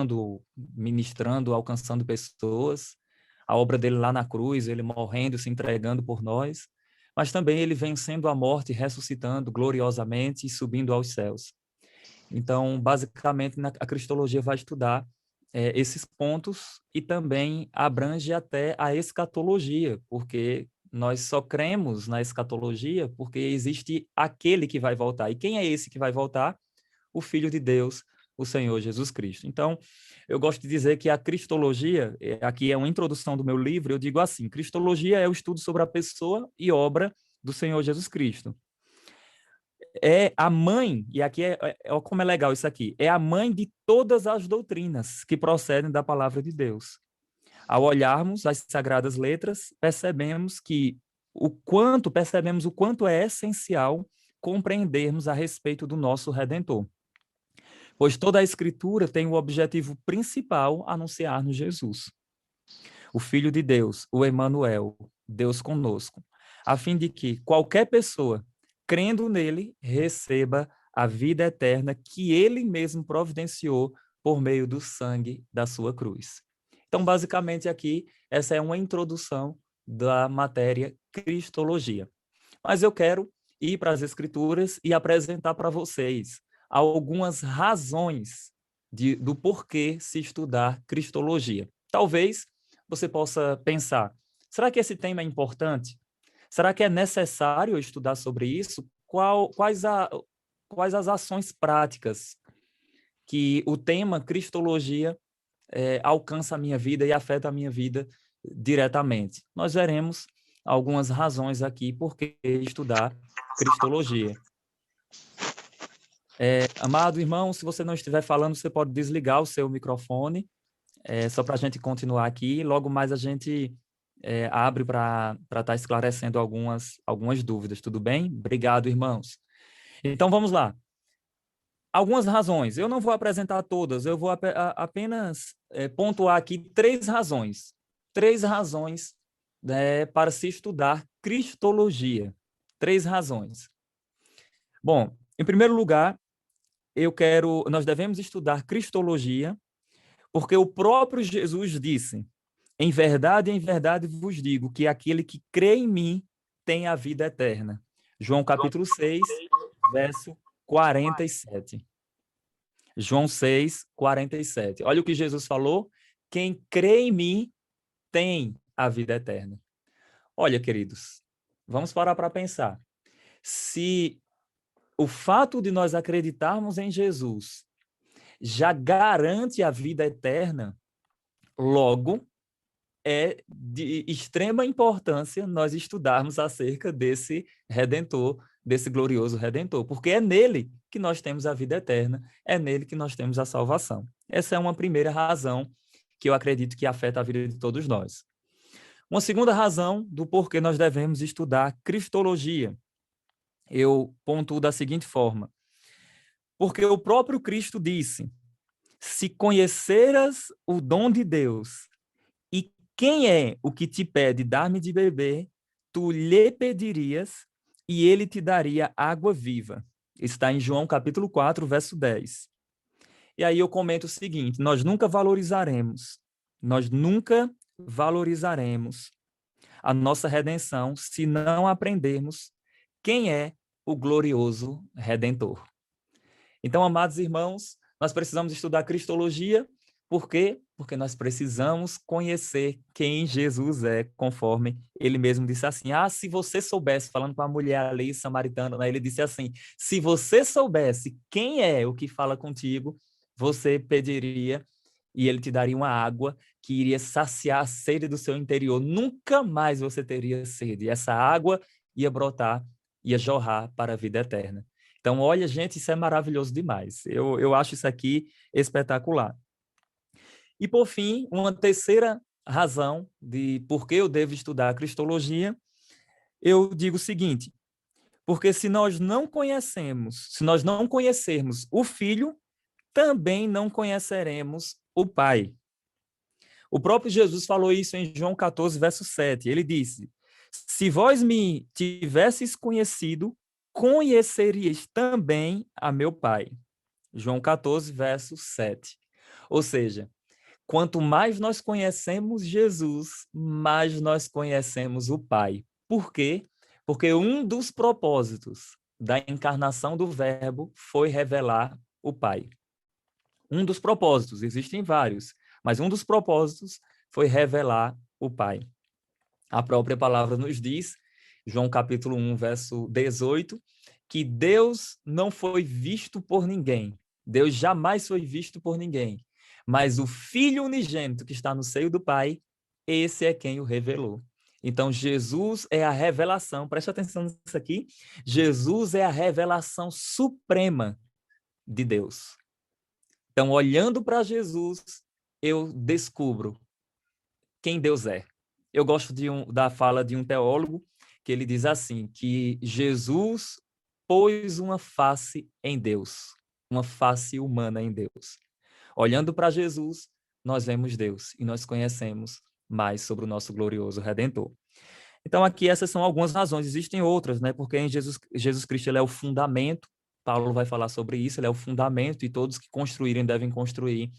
pregando, ministrando, alcançando pessoas, a obra dele lá na cruz, ele morrendo, se entregando por nós, mas também ele vencendo a morte, ressuscitando gloriosamente e subindo aos céus. Então, basicamente, a cristologia vai estudar esses pontos e também abrange até a escatologia, porque nós só cremos na escatologia porque existe aquele que vai voltar. E quem é esse que vai voltar? O Filho de Deus, o Senhor Jesus Cristo. Então, eu gosto de dizer que a cristologia, aqui é uma introdução do meu livro, eu digo assim, cristologia é o estudo sobre a pessoa e obra do Senhor Jesus Cristo. É a mãe, e aqui como é legal isso aqui, é a mãe de todas as doutrinas que procedem da palavra de Deus. Ao olharmos as sagradas letras, percebemos o quanto é essencial compreendermos a respeito do nosso Redentor. Pois toda a Escritura tem o objetivo principal anunciar-nos Jesus, o Filho de Deus, o Emanuel, Deus conosco, a fim de que qualquer pessoa, crendo nele, receba a vida eterna que ele mesmo providenciou por meio do sangue da sua cruz. Então, basicamente, aqui, essa é uma introdução da matéria Cristologia. Mas eu quero ir para as Escrituras e apresentar para vocês algumas razões do porquê se estudar Cristologia. Talvez você possa pensar, será que esse tema é importante? Será que é necessário estudar sobre isso? Quais as ações práticas que o tema Cristologia alcança a minha vida e afeta a minha vida diretamente? Nós veremos algumas razões aqui por que estudar Cristologia. Amado irmão, se você não estiver falando, você pode desligar o seu microfone, só para a gente continuar aqui. Logo mais a gente abre para estar esclarecendo algumas dúvidas, tudo bem? Obrigado, irmãos. Então, vamos lá. Algumas razões. Eu não vou apresentar todas, eu vou apenas pontuar aqui três razões. Três razões para se estudar Cristologia. Três razões. Bom, em primeiro lugar, nós devemos estudar Cristologia porque o próprio Jesus disse: em verdade vos digo que aquele que crê em mim tem a vida eterna. João capítulo 6, verso 47. João 6, 47. Olha o que Jesus falou: quem crê em mim tem a vida eterna. Olha, queridos, vamos parar para pensar. Se o fato de nós acreditarmos em Jesus já garante a vida eterna, logo é de extrema importância nós estudarmos acerca desse Redentor, desse glorioso Redentor, porque é nele que nós temos a vida eterna, é nele que nós temos a salvação. Essa é uma primeira razão que eu acredito que afeta a vida de todos nós. Uma segunda razão do porquê nós devemos estudar Cristologia, eu pontuo da seguinte forma: porque o próprio Cristo disse: se conheceras o dom de Deus, e quem é o que te pede dar-me de beber, tu lhe pedirias e ele te daria água viva. Está em João capítulo 4, verso 10. E aí eu comento o seguinte: nós nunca valorizaremos a nossa redenção se não aprendermos quem é o glorioso Redentor. Então, amados irmãos, nós precisamos estudar Cristologia. Por quê? Porque nós precisamos conhecer quem Jesus é, conforme ele mesmo disse assim: se você soubesse, falando para a mulher ali samaritana, né, ele disse assim: se você soubesse quem é o que fala contigo, você pediria e ele te daria uma água que iria saciar a sede do seu interior. Nunca mais você teria sede. E essa água ia brotar, ia jorrar para a vida eterna. Então, olha, gente, isso é maravilhoso demais. Eu acho isso aqui espetacular. E, por fim, uma terceira razão de por que eu devo estudar a Cristologia, eu digo o seguinte: porque se nós não conhecermos o Filho, também não conheceremos o Pai. O próprio Jesus falou isso em João 14, verso 7. Ele disse: se vós me tivesseis conhecido, conheceríeis também a meu Pai. João 14, verso 7. Ou seja, quanto mais nós conhecemos Jesus, mais nós conhecemos o Pai. Por quê? Porque um dos propósitos da encarnação do Verbo foi revelar o Pai. Um dos propósitos, existem vários, mas um dos propósitos foi revelar o Pai. A própria palavra nos diz, João capítulo 1, verso 18, que Deus não foi visto por ninguém. Deus jamais foi visto por ninguém. Mas o Filho unigênito que está no seio do Pai, esse é quem o revelou. Então, Jesus é a revelação, preste atenção nisso aqui, Jesus é a revelação suprema de Deus. Então, olhando para Jesus, eu descubro quem Deus é. Eu gosto da fala de um teólogo, que ele diz assim, que Jesus pôs uma face em Deus, uma face humana em Deus. Olhando para Jesus, nós vemos Deus e nós conhecemos mais sobre o nosso glorioso Redentor. Então, aqui essas são algumas razões, existem outras, né? Porque em Jesus Cristo ele é o fundamento, Paulo vai falar sobre isso, ele é o fundamento e todos que construírem devem construir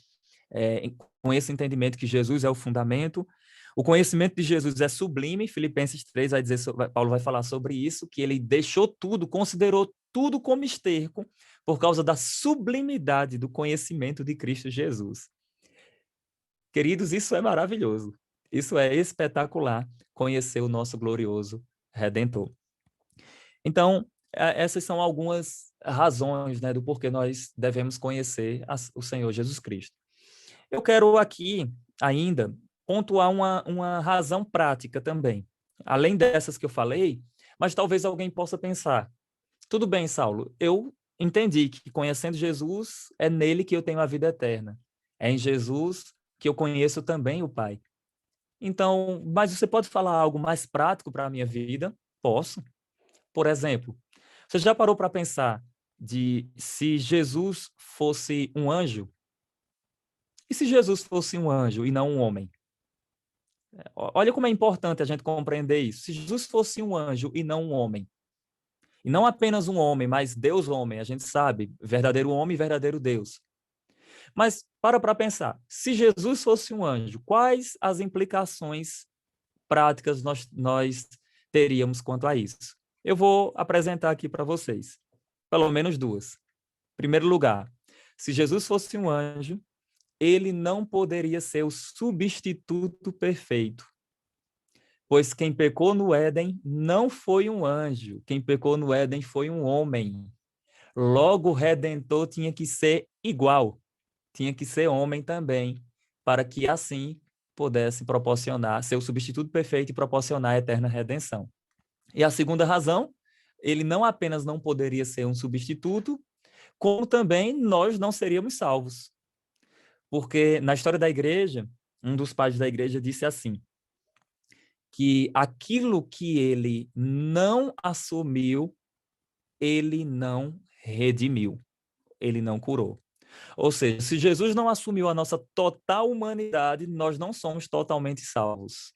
com esse entendimento que Jesus é o fundamento. O conhecimento de Jesus é sublime, Filipenses 3 vai dizer, Paulo vai falar sobre isso, que ele deixou tudo, considerou tudo como esterco, por causa da sublimidade do conhecimento de Cristo Jesus. Queridos, isso é maravilhoso, isso é espetacular, conhecer o nosso glorioso Redentor. Então, essas são algumas razões, né, do porquê nós devemos conhecer o Senhor Jesus Cristo. Eu quero aqui ainda pontuar uma razão prática também, além dessas que eu falei, mas talvez alguém possa pensar, tudo bem, Saulo, eu entendi que conhecendo Jesus é nele que eu tenho a vida eterna, é em Jesus que eu conheço também o Pai. Então, mas você pode falar algo mais prático para a minha vida? Posso. Por exemplo, você já parou para pensar de se Jesus fosse um anjo? E se Jesus fosse um anjo e não um homem? Olha como é importante a gente compreender isso. Se Jesus fosse um anjo e não um homem, e não apenas um homem, mas Deus homem, a gente sabe, verdadeiro homem e verdadeiro Deus. Mas para pensar, se Jesus fosse um anjo, quais as implicações práticas nós teríamos quanto a isso? Eu vou apresentar aqui para vocês, pelo menos duas. Em primeiro lugar, se Jesus fosse um anjo, ele não poderia ser o substituto perfeito. Pois quem pecou no Éden não foi um anjo, quem pecou no Éden foi um homem. Logo, o Redentor tinha que ser igual, tinha que ser homem também, para que assim pudesse proporcionar, ser o substituto perfeito e proporcionar a eterna redenção. E a segunda razão, ele não apenas não poderia ser um substituto, como também nós não seríamos salvos. Porque na história da igreja, um dos pais da igreja disse assim, que aquilo que ele não assumiu, ele não redimiu, ele não curou. Ou seja, se Jesus não assumiu a nossa total humanidade, nós não somos totalmente salvos.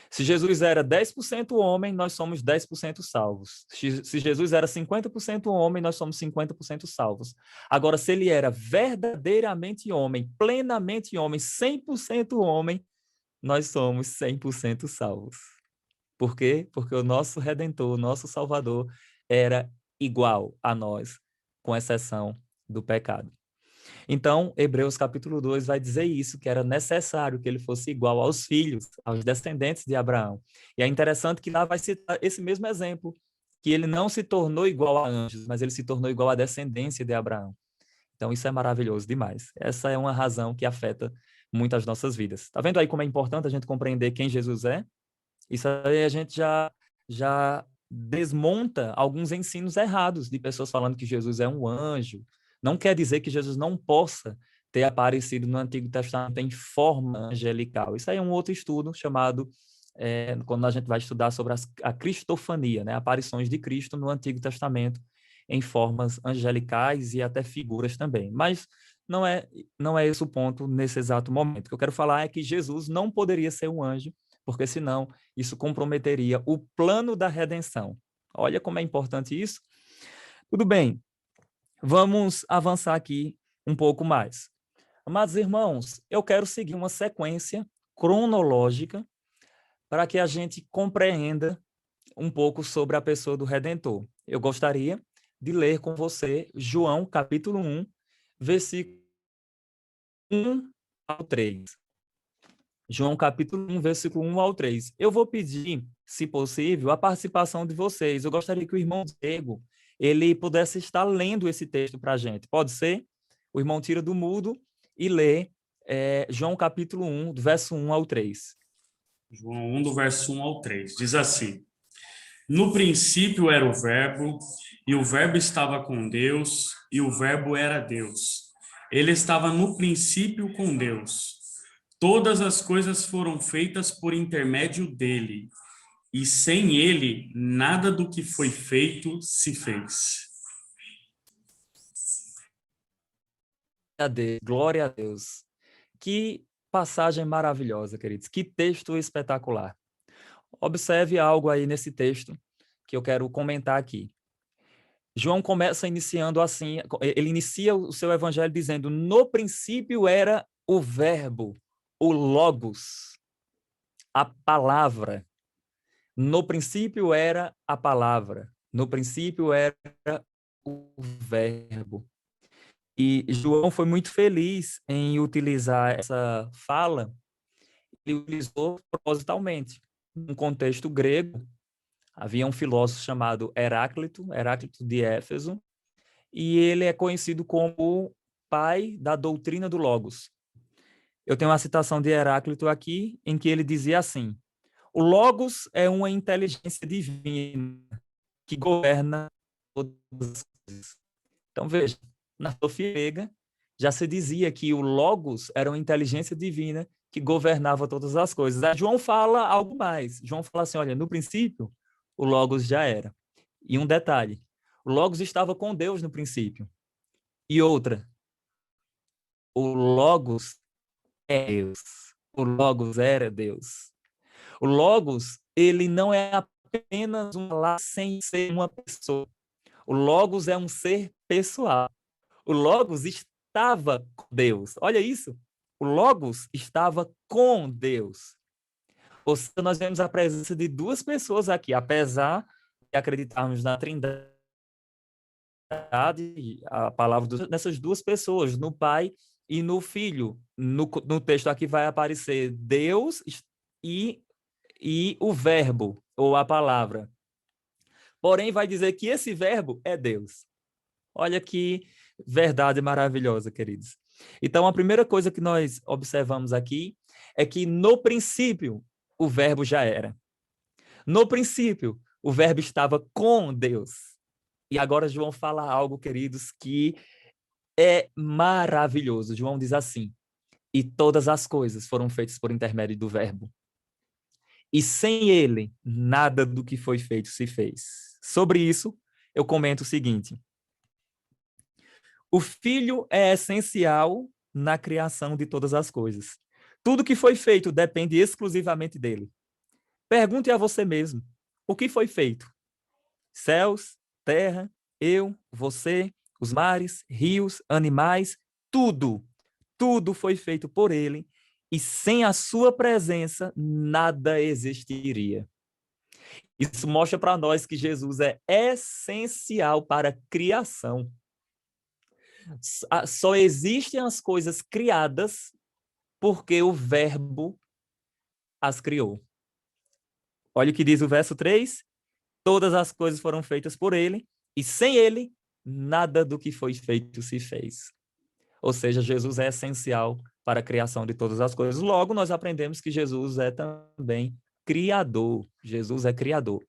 Se Jesus era 10% homem, nós somos 10% salvos. Se Jesus era 50% homem, nós somos 50% salvos. Agora, se ele era verdadeiramente homem, plenamente homem, 100% homem, nós somos 100% salvos. Por quê? Porque o nosso Redentor, o nosso Salvador, era igual a nós, com exceção do pecado. Então, Hebreus capítulo 2 vai dizer isso, que era necessário que ele fosse igual aos filhos, aos descendentes de Abraão. E é interessante que lá vai citar esse mesmo exemplo, que ele não se tornou igual a anjos, mas ele se tornou igual à descendência de Abraão. Então, isso é maravilhoso demais. Essa é uma razão que afeta muito as nossas vidas. Está vendo aí como é importante a gente compreender quem Jesus é? Isso aí a gente já desmonta alguns ensinos errados de pessoas falando que Jesus é um anjo. Não quer dizer que Jesus não possa ter aparecido no Antigo Testamento em forma angelical. Isso aí é um outro estudo chamado, quando a gente vai estudar sobre a cristofania, né? Aparições de Cristo no Antigo Testamento em formas angelicais e até figuras também. Mas não é esse o ponto nesse exato momento. O que eu quero falar é que Jesus não poderia ser um anjo, porque senão isso comprometeria o plano da redenção. Olha como é importante isso. Tudo bem, vamos avançar aqui um pouco mais. Mas, irmãos, eu quero seguir uma sequência cronológica para que a gente compreenda um pouco sobre a pessoa do Redentor. Eu gostaria de ler com você João, capítulo 1, versículo 1 ao 3. João, capítulo 1, versículo 1 ao 3. Eu vou pedir, se possível, a participação de vocês. Eu gostaria que o irmão Diego, ele pudesse estar lendo esse texto para a gente. Pode ser? O irmão tira do mudo e lê João, capítulo 1, do verso 1 ao 3. João 1, do verso 1 ao 3. Diz assim: No princípio era o Verbo, e o Verbo estava com Deus, e o Verbo era Deus. Ele estava no princípio com Deus. Todas as coisas foram feitas por intermédio dele, e sem ele, nada do que foi feito se fez. Glória a Deus. Que passagem maravilhosa, queridos. Que texto espetacular. Observe algo aí nesse texto que eu quero comentar aqui. João começa iniciando assim, ele inicia o seu evangelho dizendo: no princípio era o verbo, o logos, a palavra. No princípio era a palavra. No princípio era o verbo. E João foi muito feliz em utilizar essa fala, ele utilizou propositalmente. Num contexto grego, havia um filósofo chamado Heráclito de Éfeso, e ele é conhecido como o pai da doutrina do Logos. Eu tenho uma citação de Heráclito aqui, em que ele dizia assim: o Logos é uma inteligência divina que governa todas as coisas. Então, veja, na filosofia grega já se dizia que o Logos era uma inteligência divina que governava todas as coisas. Aí João fala algo mais. João fala assim, olha, no princípio, o Logos já era. E um detalhe, o Logos estava com Deus no princípio. E outra, o Logos é Deus. O Logos era Deus. O Logos, ele não é apenas um lá sem ser uma pessoa. O Logos é um ser pessoal. O Logos estava com Deus. Olha isso. O Logos estava com Deus. Ou seja, nós vemos a presença de duas pessoas aqui, apesar de acreditarmos na Trindade, a palavra dessas duas pessoas, no Pai e no Filho. No texto aqui vai aparecer Deus e, e o Verbo, ou a palavra. Porém, vai dizer que esse Verbo é Deus. Olha que verdade maravilhosa, queridos. Então, a primeira coisa que nós observamos aqui é que, no princípio, o Verbo já era. No princípio, o Verbo estava com Deus. E agora João fala algo, queridos, que é maravilhoso. João diz assim: e todas as coisas foram feitas por intermédio do Verbo. E sem ele, nada do que foi feito se fez. Sobre isso, eu comento o seguinte: o Filho é essencial na criação de todas as coisas. Tudo que foi feito depende exclusivamente dele. Pergunte a você mesmo: o que foi feito? Céus, terra, eu, você, os mares, rios, animais, tudo. Tudo foi feito por ele, e sem a sua presença, nada existiria. Isso mostra para nós que Jesus é essencial para a criação. Só existem as coisas criadas porque o Verbo as criou. Olha o que diz o verso 3: todas as coisas foram feitas por ele, e sem ele, nada do que foi feito se fez. Ou seja, Jesus é essencial para a criação de todas as coisas. Logo, nós aprendemos que Jesus é também criador. Jesus é criador.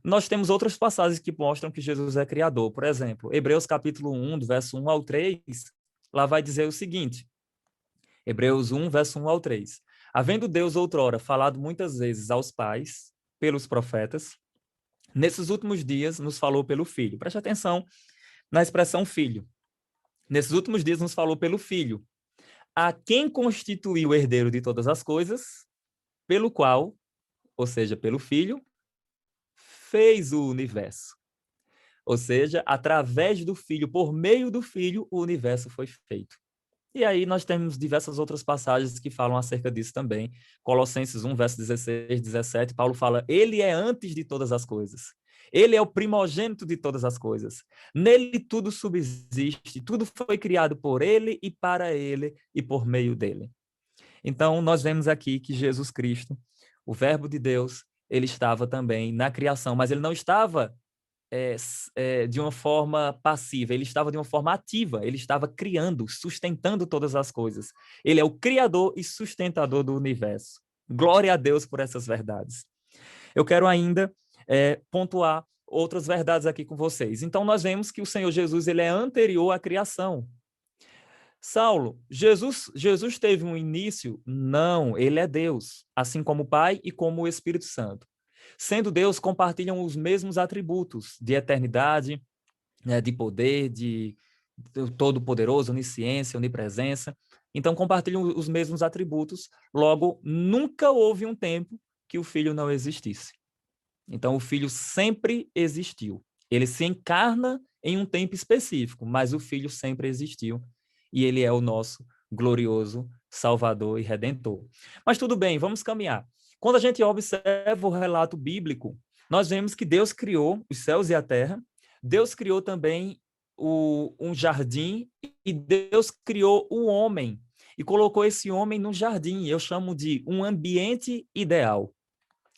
Nós temos outras passagens que mostram que Jesus é criador. Por exemplo, Hebreus capítulo 1, do verso 1 ao 3, lá vai dizer o seguinte: Hebreus 1, verso 1 ao 3. Havendo Deus outrora falado muitas vezes aos pais, pelos profetas, nesses últimos dias nos falou pelo Filho. Preste atenção na expressão filho. Nesses últimos dias nos falou pelo Filho, a quem constituiu o herdeiro de todas as coisas, pelo qual, ou seja, pelo Filho, fez o universo. Ou seja, através do Filho, por meio do Filho, o universo foi feito. E aí nós temos diversas outras passagens que falam acerca disso também. Colossenses 1, verso 16, 17, Paulo fala, ele é antes de todas as coisas. Ele é o primogênito de todas as coisas. Nele tudo subsiste, tudo foi criado por ele e para ele e por meio dele. Então, nós vemos aqui que Jesus Cristo, o Verbo de Deus, ele estava também na criação, mas ele não estava de uma forma passiva, ele estava de uma forma ativa, ele estava criando, sustentando todas as coisas. Ele é o criador e sustentador do universo. Glória a Deus por essas verdades. Eu quero ainda pontuar outras verdades aqui com vocês. Então, nós vemos que o Senhor Jesus ele é anterior à criação. Saulo, Jesus teve um início? Não, ele é Deus, assim como o Pai e como o Espírito Santo. Sendo Deus, compartilham os mesmos atributos de eternidade, de poder, de todo-poderoso, onisciência, onipresença. Então, compartilham os mesmos atributos. Logo, nunca houve um tempo que o Filho não existisse. Então, o Filho sempre existiu. Ele se encarna em um tempo específico, mas o Filho sempre existiu. E ele é o nosso glorioso Salvador e Redentor. Mas tudo bem, vamos caminhar. Quando a gente observa o relato bíblico, nós vemos que Deus criou os céus e a terra, Deus criou também um jardim e Deus criou o homem e colocou esse homem no jardim. Eu chamo de um ambiente ideal.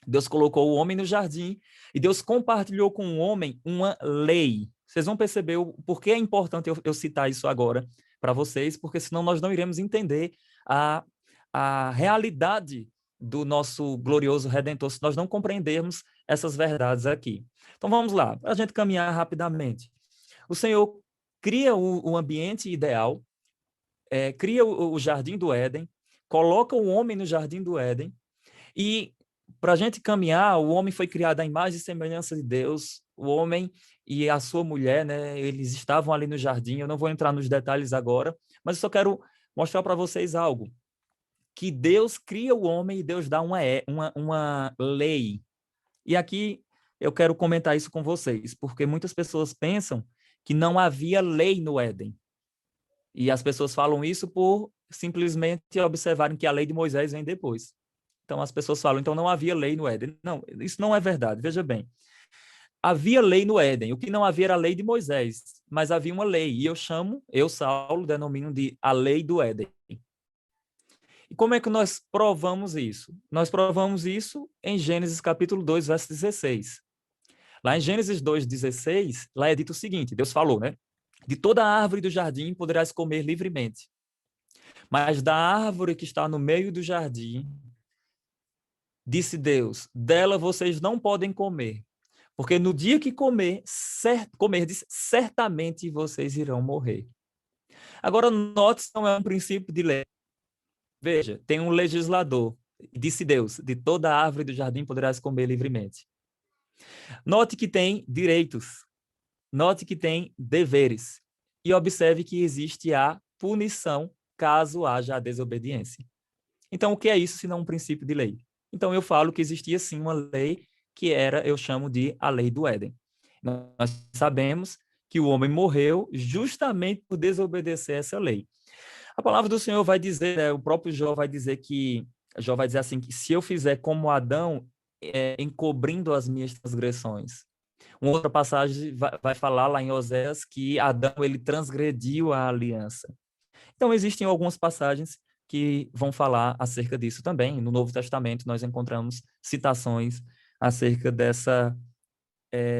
Deus colocou o homem no jardim e Deus compartilhou com o homem uma lei. Vocês vão perceber o porquê é importante eu citar isso agora para vocês, porque senão nós não iremos entender a realidade do nosso glorioso Redentor, se nós não compreendermos essas verdades aqui. Então vamos lá, para a gente caminhar rapidamente. O Senhor cria o ambiente ideal, cria o jardim do Éden, coloca o homem no jardim do Éden, e para a gente caminhar, o homem foi criado à imagem e semelhança de Deus, o homem e a sua mulher, né, eles estavam ali no jardim, eu não vou entrar nos detalhes agora, mas eu só quero mostrar para vocês algo, que Deus cria o homem e Deus dá uma lei. E aqui eu quero comentar isso com vocês, porque muitas pessoas pensam que não havia lei no Éden. E as pessoas falam isso por simplesmente observarem que a lei de Moisés vem depois. Então as pessoas falam, então não havia lei no Éden. Não, isso não é verdade. Veja bem. Havia lei no Éden. O que não havia era a lei de Moisés, mas havia uma lei. E eu, Saulo, denomino de a lei do Éden. E como é que nós provamos isso? Nós provamos isso em Gênesis capítulo 2, verso 16. Lá em Gênesis 2, 16, lá é dito o seguinte, Deus falou, né? De toda árvore do jardim poderás comer livremente, mas da árvore que está no meio do jardim, disse Deus, dela vocês não podem comer, porque no dia que comerdes, certamente vocês irão morrer. Agora, note que não é um princípio de lei. Veja, tem um legislador, disse Deus, de toda árvore do jardim poderás comer livremente. Note que tem direitos, note que tem deveres, e observe que existe a punição caso haja a desobediência. Então, o que é isso se não um princípio de lei? Então, eu falo que existia sim uma lei que eu chamo de a lei do Éden. Nós sabemos que o homem morreu justamente por desobedecer essa lei. A palavra do Senhor vai dizer, o próprio Jó vai dizer assim, que se eu fizer como Adão, encobrindo as minhas transgressões. Uma outra passagem vai falar lá em Oséias que Adão ele transgrediu a aliança. Então, existem algumas passagens que vão falar acerca disso também. No Novo Testamento, nós encontramos citações acerca dessa,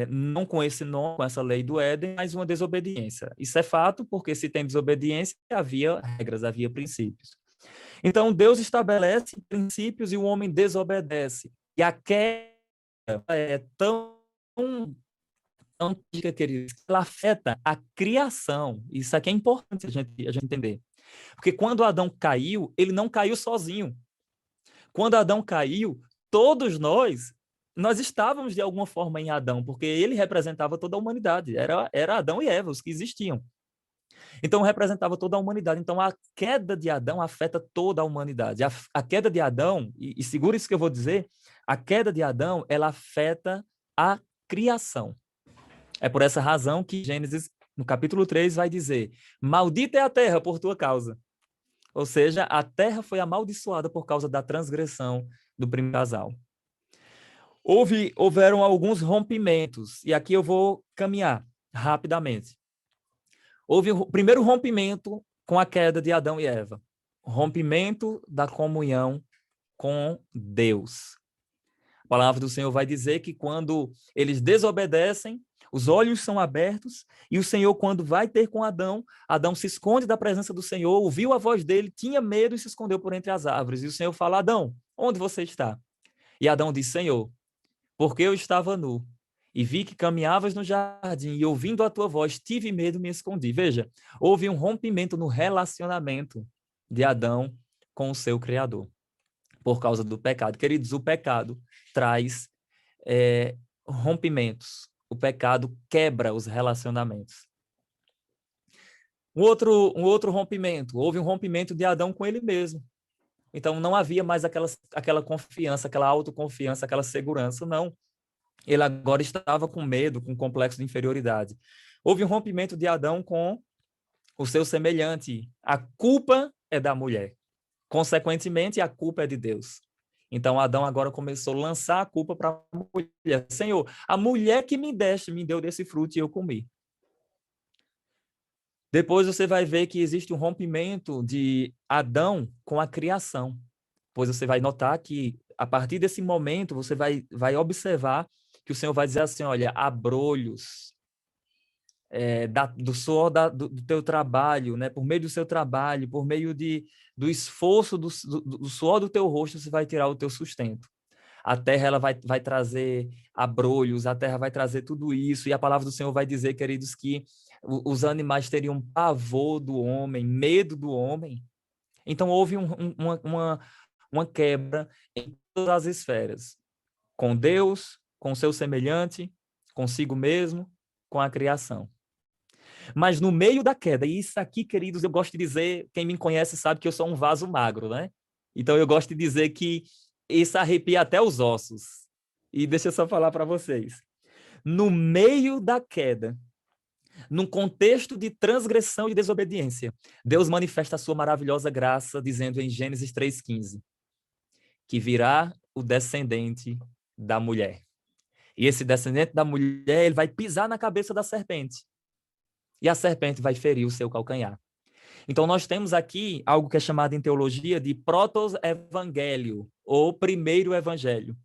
não com esse nome, com essa lei do Éden, mas uma desobediência. Isso é fato, porque se tem desobediência, havia regras, havia princípios. Então, Deus estabelece princípios e o homem desobedece. E a queda é tão queridos, ela afeta a criação. Isso aqui é importante a gente entender. Porque quando Adão caiu, ele não caiu sozinho. Quando Adão caiu, todos nós estávamos de alguma forma em Adão, porque ele representava toda a humanidade. Era Adão e Eva, os que existiam. Então, representava toda a humanidade. Então, a queda de Adão afeta toda a humanidade. A queda de Adão, e segura isso que eu vou dizer, a queda de Adão, ela afeta a criação. É por essa razão que Gênesis, no capítulo 3, vai dizer, maldita é a terra por tua causa. Ou seja, a terra foi amaldiçoada por causa da transgressão do primeiro casal. Houveram alguns rompimentos, e aqui eu vou caminhar rapidamente. Houve o primeiro rompimento com a queda de Adão e Eva. Rompimento da comunhão com Deus. A palavra do Senhor vai dizer que quando eles desobedecem, os olhos são abertos, e o Senhor, quando vai ter com Adão, Adão se esconde da presença do Senhor, ouviu a voz dele, tinha medo e se escondeu por entre as árvores. E o Senhor fala: Adão, onde você está? E Adão diz: Senhor, porque eu estava nu, e vi que caminhavas no jardim, e ouvindo a tua voz, tive medo e me escondi. Veja, houve um rompimento no relacionamento de Adão com o seu Criador, por causa do pecado. Queridos, o pecado traz rompimentos. O pecado quebra os relacionamentos. Um outro rompimento. Houve um rompimento de Adão com ele mesmo. Então, não havia mais aquela confiança, aquela autoconfiança, aquela segurança, não. Ele agora estava com medo, com complexo de inferioridade. Houve um rompimento de Adão com o seu semelhante. A culpa é da mulher. Consequentemente, a culpa é de Deus. Então, Adão agora começou a lançar a culpa para a mulher. Senhor, a mulher que me deste, me deu desse fruto e eu comi. Depois você vai ver que existe um rompimento de Adão com a criação. Pois você vai notar que, a partir desse momento, você vai observar que o Senhor vai dizer assim: olha, abrolhos do suor do teu trabalho, né? Por meio do seu trabalho, por meio do esforço, do suor do teu rosto, você vai tirar o teu sustento. A terra ela vai trazer abrolhos, a terra vai trazer tudo isso, e a palavra do Senhor vai dizer, queridos, que os animais teriam pavor do homem, medo do homem. Então, houve uma quebra em todas as esferas, com Deus, com o seu semelhante, consigo mesmo, com a criação. Mas no meio da queda, e isso aqui, queridos, eu gosto de dizer, quem me conhece sabe que eu sou um vaso magro, né? Então, eu gosto de dizer que isso arrepia até os ossos. E deixa eu só falar para vocês. No meio da queda, num contexto de transgressão e desobediência, Deus manifesta a sua maravilhosa graça, dizendo em Gênesis 3,15, que virá o descendente da mulher. E esse descendente da mulher, ele vai pisar na cabeça da serpente. E a serpente vai ferir o seu calcanhar. Então, nós temos aqui algo que é chamado em teologia de proto-evangelho, ou primeiro evangelho.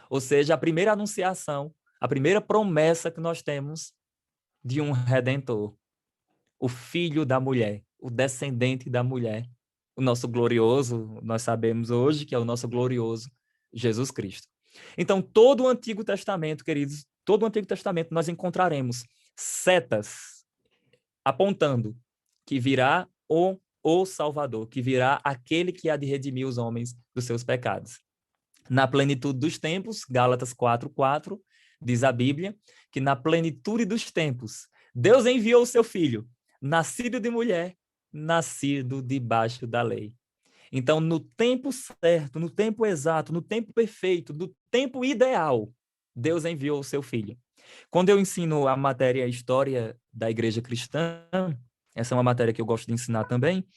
Ou seja, a primeira anunciação, a primeira promessa que nós temos de um redentor, o filho da mulher, o descendente da mulher, o nosso glorioso, nós sabemos hoje que é o nosso glorioso Jesus Cristo. Então, todo o Antigo Testamento, queridos, todo o Antigo Testamento nós encontraremos setas apontando que virá o Salvador, que virá aquele que há de redimir os homens dos seus pecados. Na plenitude dos tempos, Gálatas 4:4, diz a Bíblia, que na plenitude dos tempos, Deus enviou o seu Filho, nascido de mulher, nascido debaixo da lei. Então, no tempo certo, no tempo exato, no tempo perfeito, no tempo ideal, Deus enviou o seu Filho. Quando eu ensino a matéria História da Igreja Cristã, essa é uma matéria que eu gosto de ensinar também,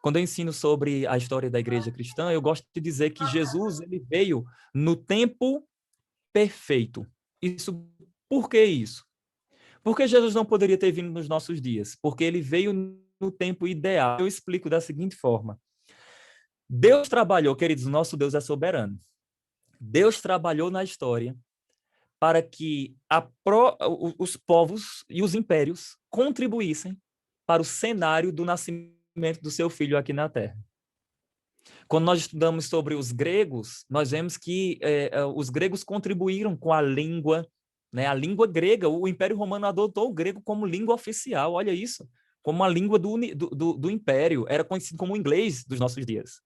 quando eu ensino sobre a história da Igreja Cristã, eu gosto de dizer que Jesus ele veio no tempo perfeito. Por que isso? Porque Jesus não poderia ter vindo nos nossos dias, porque ele veio no tempo ideal. Eu explico da seguinte forma. Deus trabalhou, queridos, o nosso Deus é soberano. Deus trabalhou na história para que os povos e os impérios contribuíssem para o cenário do nascimento do seu filho aqui na Terra. Quando nós estudamos sobre os gregos, nós vemos que os gregos contribuíram com a língua, né? A língua grega. O Império Romano adotou o grego como língua oficial, olha isso, como a língua do Império, era conhecido como o inglês dos nossos dias.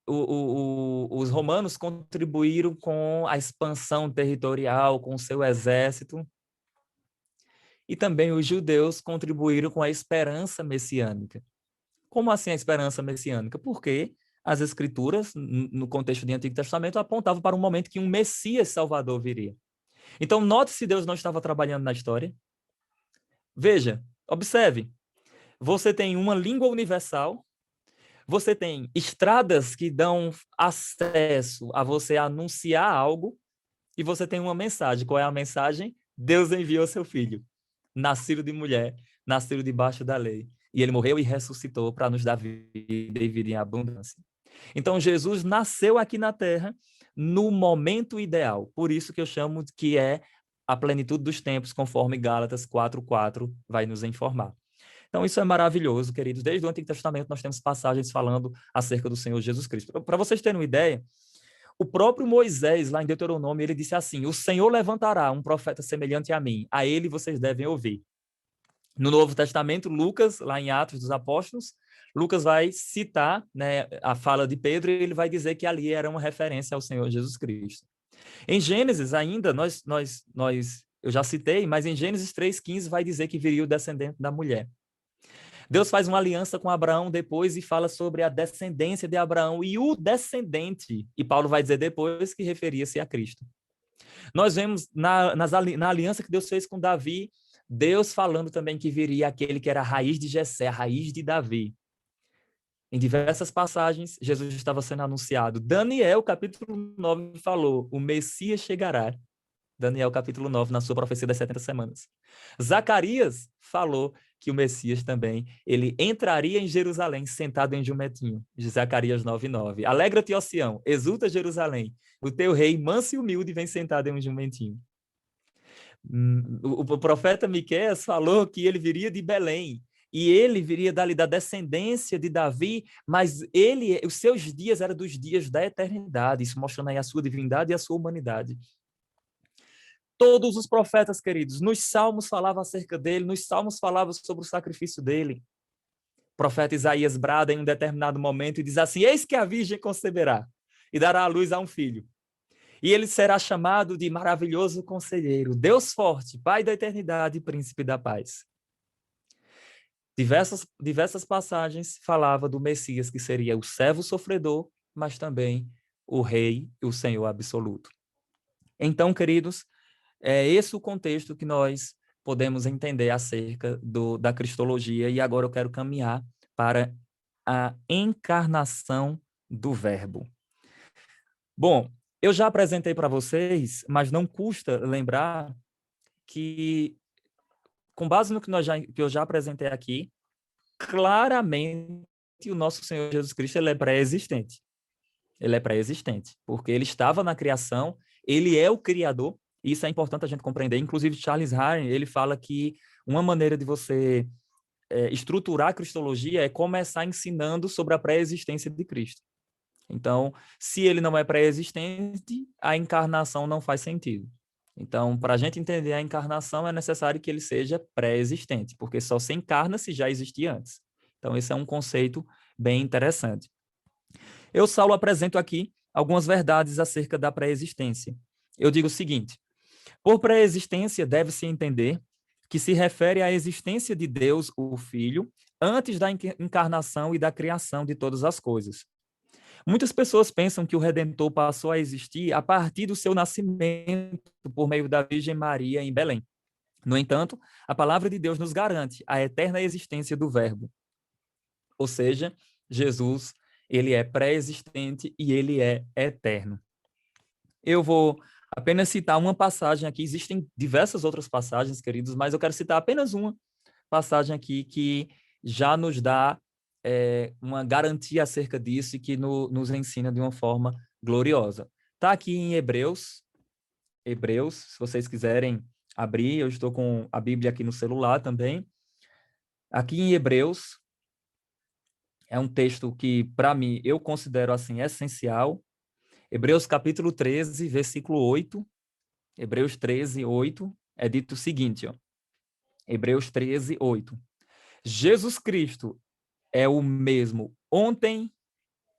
Os romanos contribuíram com a expansão territorial, com o seu exército, e também os judeus contribuíram com a esperança messiânica. Como assim a esperança messiânica? Porque as escrituras, no contexto do Antigo Testamento, apontavam para um momento que um Messias Salvador viria. Então, note se Deus não estava trabalhando na história. Veja, observe. você tem uma língua universal, você tem estradas que dão acesso a você anunciar algo, e você tem uma mensagem. Qual é a mensagem? Deus enviou seu filho, nascido de mulher, nascido debaixo da lei. E ele morreu e ressuscitou para nos dar vida e vida em abundância. Então, Jesus nasceu aqui na Terra no momento ideal. Por isso que eu chamo que é a plenitude dos tempos, conforme Gálatas 4:4 vai nos informar. Então, isso é maravilhoso, queridos. Desde o Antigo Testamento, nós temos passagens falando acerca do Senhor Jesus Cristo. Para vocês terem uma ideia, o próprio Moisés, lá em Deuteronômio, ele disse assim: o Senhor levantará um profeta semelhante a mim, a ele vocês devem ouvir. No Novo Testamento, Lucas, lá em Atos dos Apóstolos, Lucas vai citar, né, a fala de Pedro e ele vai dizer que ali era uma referência ao Senhor Jesus Cristo. Em Gênesis, ainda, eu já citei, mas em Gênesis 3:15 vai dizer que viria o descendente da mulher. Deus faz uma aliança com Abraão depois e fala sobre a descendência de Abraão e o descendente. E Paulo vai dizer depois que referia-se a Cristo. Nós vemos na aliança que Deus fez com Davi, Deus falando também que viria aquele que era a raiz de Jessé, a raiz de Davi. Em diversas passagens, Jesus estava sendo anunciado. Daniel, capítulo 9, falou: o Messias chegará. Daniel, capítulo 9, na sua profecia das 70 semanas. Zacarias falou que o Messias também, ele entraria em Jerusalém sentado em jumentinho. Zacarias 9:9. Alegra-te, ó Sião, exulta Jerusalém. O teu rei, manso e humilde, vem sentado em um jumentinho. O profeta Miqueias falou que ele viria de Belém. E ele viria dali da descendência de Davi, mas os seus dias eram dos dias da eternidade. Isso mostrando aí a sua divindade e a sua humanidade. Todos os profetas, queridos, nos Salmos falavam acerca dele, nos Salmos falavam sobre o sacrifício dele. O profeta Isaías brada em um determinado momento e diz assim: eis que a virgem conceberá e dará à luz a um filho. E ele será chamado de maravilhoso conselheiro, Deus forte, Pai da eternidade e príncipe da paz. Diversas passagens falavam do Messias, que seria o servo sofredor, mas também o rei e o Senhor absoluto. Então, queridos, é esse o contexto que nós podemos entender acerca da cristologia, e agora eu quero caminhar para a encarnação do Verbo. Bom, eu já apresentei para vocês, mas não custa lembrar que, com base no que eu já apresentei aqui, claramente o nosso Senhor Jesus Cristo ele é pré-existente. Ele é pré-existente, porque ele estava na criação, ele é o Criador. Isso é importante a gente compreender. Inclusive, Charles Harry, ele fala que uma maneira de você estruturar a cristologia é começar ensinando sobre a pré-existência de Cristo. Então, se ele não é pré-existente, a encarnação não faz sentido. Então, para a gente entender a encarnação, é necessário que ele seja pré-existente, porque só se encarna se já existia antes. Então, esse é um conceito bem interessante. Eu, Saulo, apresento aqui algumas verdades acerca da pré-existência. Eu digo o seguinte: por pré-existência, deve-se entender que se refere à existência de Deus, o Filho, antes da encarnação e da criação de todas as coisas. Muitas pessoas pensam que o Redentor passou a existir a partir do seu nascimento por meio da Virgem Maria em Belém. No entanto, a palavra de Deus nos garante a eterna existência do Verbo. Ou seja, Jesus, ele é pré-existente e ele é eterno. Eu vou apenas citar uma passagem aqui. Existem diversas outras passagens, queridos, mas eu quero citar apenas uma passagem aqui que já nos dá uma garantia acerca disso e que nos ensina de uma forma gloriosa. Está aqui em Hebreus, se vocês quiserem abrir, eu estou com a Bíblia aqui no celular também. Aqui em Hebreus, é um texto que, para mim, eu considero assim essencial. Hebreus capítulo 13, versículo 8. Hebreus 13, 8, é dito o seguinte, ó. Hebreus 13, 8. Jesus Cristo é o mesmo ontem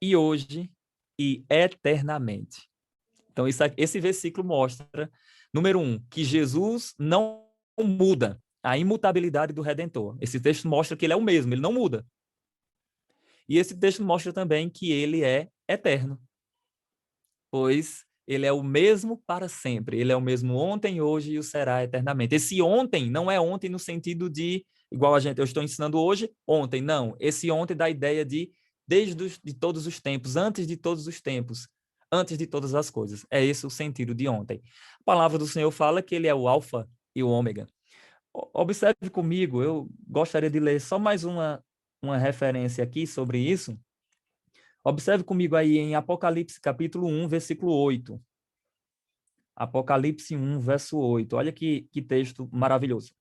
e hoje e eternamente. Então, esse versículo mostra, número 1, que Jesus não muda, a imutabilidade do Redentor. Esse texto mostra que ele é o mesmo, ele não muda. E esse texto mostra também que ele é eterno, pois ele é o mesmo para sempre. Ele é o mesmo ontem, hoje e o será eternamente. Esse ontem não é ontem no sentido de igual eu estou ensinando hoje, ontem. Não, esse ontem dá a ideia de de todos os tempos, antes de todos os tempos, antes de todas as coisas. É esse o sentido de ontem. A palavra do Senhor fala que ele é o alfa e o ômega. Observe comigo, eu gostaria de ler só mais uma referência aqui sobre isso. Observe comigo aí em Apocalipse capítulo 1, versículo 8. Apocalipse 1, verso 8. Olha que texto maravilhoso.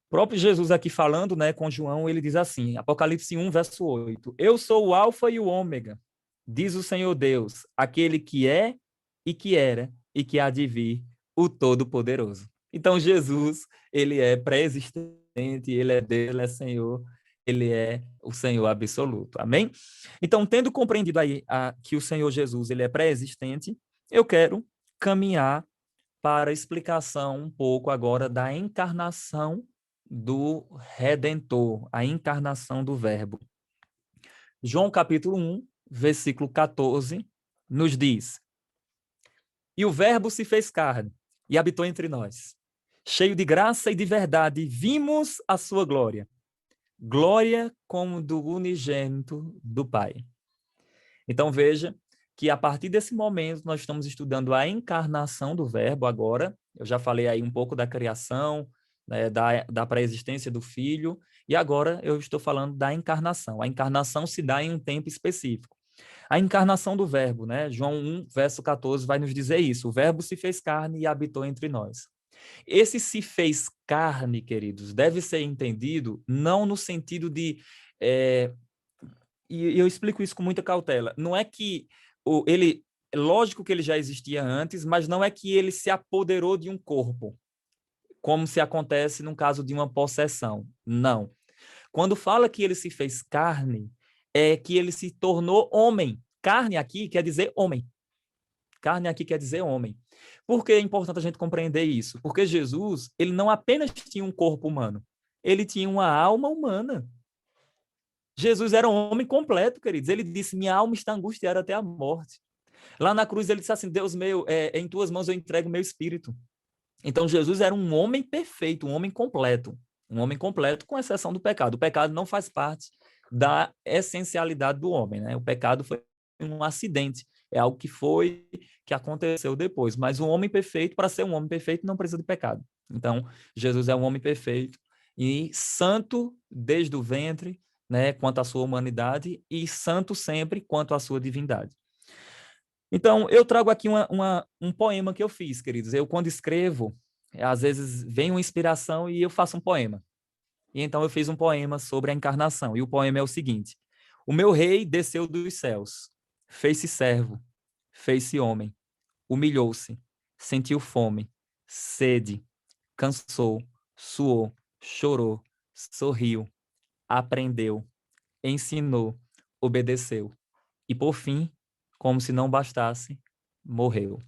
O próprio Jesus aqui falando, né, com João, ele diz assim, Apocalipse 1, verso 8. Eu sou o alfa e o ômega, diz o Senhor Deus, aquele que é e que era e que há de vir, o Todo-Poderoso. Então, Jesus, ele é pré-existente, ele é Deus, ele é Senhor, ele é o Senhor absoluto. Amém? Então, tendo compreendido aí que o Senhor Jesus, ele é pré-existente, eu quero caminhar para a explicação um pouco agora da encarnação do Redentor, a encarnação do Verbo. João capítulo 1, versículo 14, nos diz: E o Verbo se fez carne e habitou entre nós. Cheio de graça e de verdade, vimos a sua glória. Glória como do unigênito do Pai. Então veja que a partir desse momento nós estamos estudando a encarnação do Verbo agora. Eu já falei aí um pouco da criação, né, da pré-existência do Filho, e agora eu estou falando da encarnação. A encarnação se dá em um tempo específico. A encarnação do Verbo, né? João 1, verso 14, vai nos dizer isso. O Verbo se fez carne e habitou entre nós. Esse se fez carne, queridos, deve ser entendido não no sentido de... e eu explico isso com muita cautela. Não é que ele... Lógico que ele já existia antes, mas não é que ele se apoderou de um corpo, como se acontece no caso de uma possessão. Não. Quando fala que ele se fez carne, é que ele se tornou homem. Carne aqui quer dizer homem. Carne aqui quer dizer homem. Por que é importante a gente compreender isso? Porque Jesus, ele não apenas tinha um corpo humano, ele tinha uma alma humana. Jesus era um homem completo, queridos. Ele disse, minha alma está angustiada até a morte. Lá na cruz ele disse assim, Deus meu, em tuas mãos eu entrego o meu espírito. Então Jesus era um homem perfeito, um homem completo. Um homem completo, com exceção do pecado. O pecado não faz parte da essencialidade do homem, né? O pecado foi um acidente, é algo que aconteceu depois. Mas um homem perfeito, para ser um homem perfeito, não precisa de pecado. Então, Jesus é um homem perfeito e santo desde o ventre, né, quanto à sua humanidade, e santo sempre quanto à sua divindade. Então, eu trago aqui um poema que eu fiz, queridos. Eu, quando escrevo, às vezes vem uma inspiração e eu faço um poema. E então eu fiz um poema sobre a encarnação. E o poema é o seguinte: O meu rei desceu dos céus, fez-se servo, fez-se homem, humilhou-se, sentiu fome, sede, cansou, suou, chorou, sorriu, aprendeu, ensinou, obedeceu. E por fim, como se não bastasse, morreu.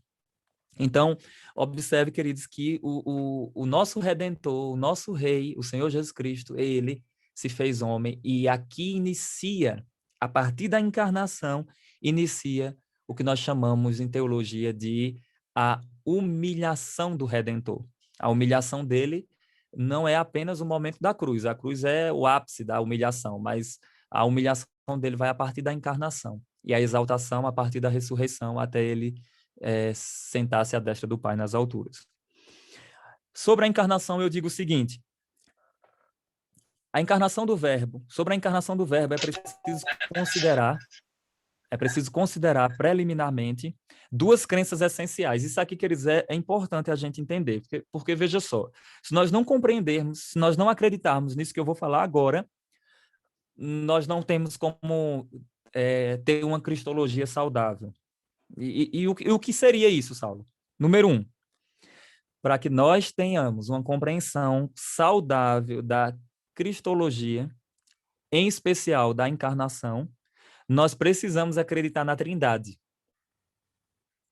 Então, observe, queridos, que o nosso Redentor, o nosso Rei, o Senhor Jesus Cristo, ele se fez homem e aqui inicia, a partir da encarnação, inicia o que nós chamamos em teologia de a humilhação do Redentor. A humilhação dele não é apenas o momento da cruz, a cruz é o ápice da humilhação, mas a humilhação dele vai a partir da encarnação e a exaltação a partir da ressurreição até ele sentar-se à destra do Pai nas alturas. Sobre a encarnação, eu digo o seguinte: sobre a encarnação do Verbo, é preciso considerar preliminarmente duas crenças essenciais. Isso aqui, quer dizer, é importante a gente entender, porque veja só, se nós não compreendermos, se nós não acreditarmos nisso que eu vou falar agora, nós não temos como ter uma cristologia saudável. E o que seria isso, Saulo? Número 1, para que nós tenhamos uma compreensão saudável da cristologia, em especial da encarnação, nós precisamos acreditar na Trindade.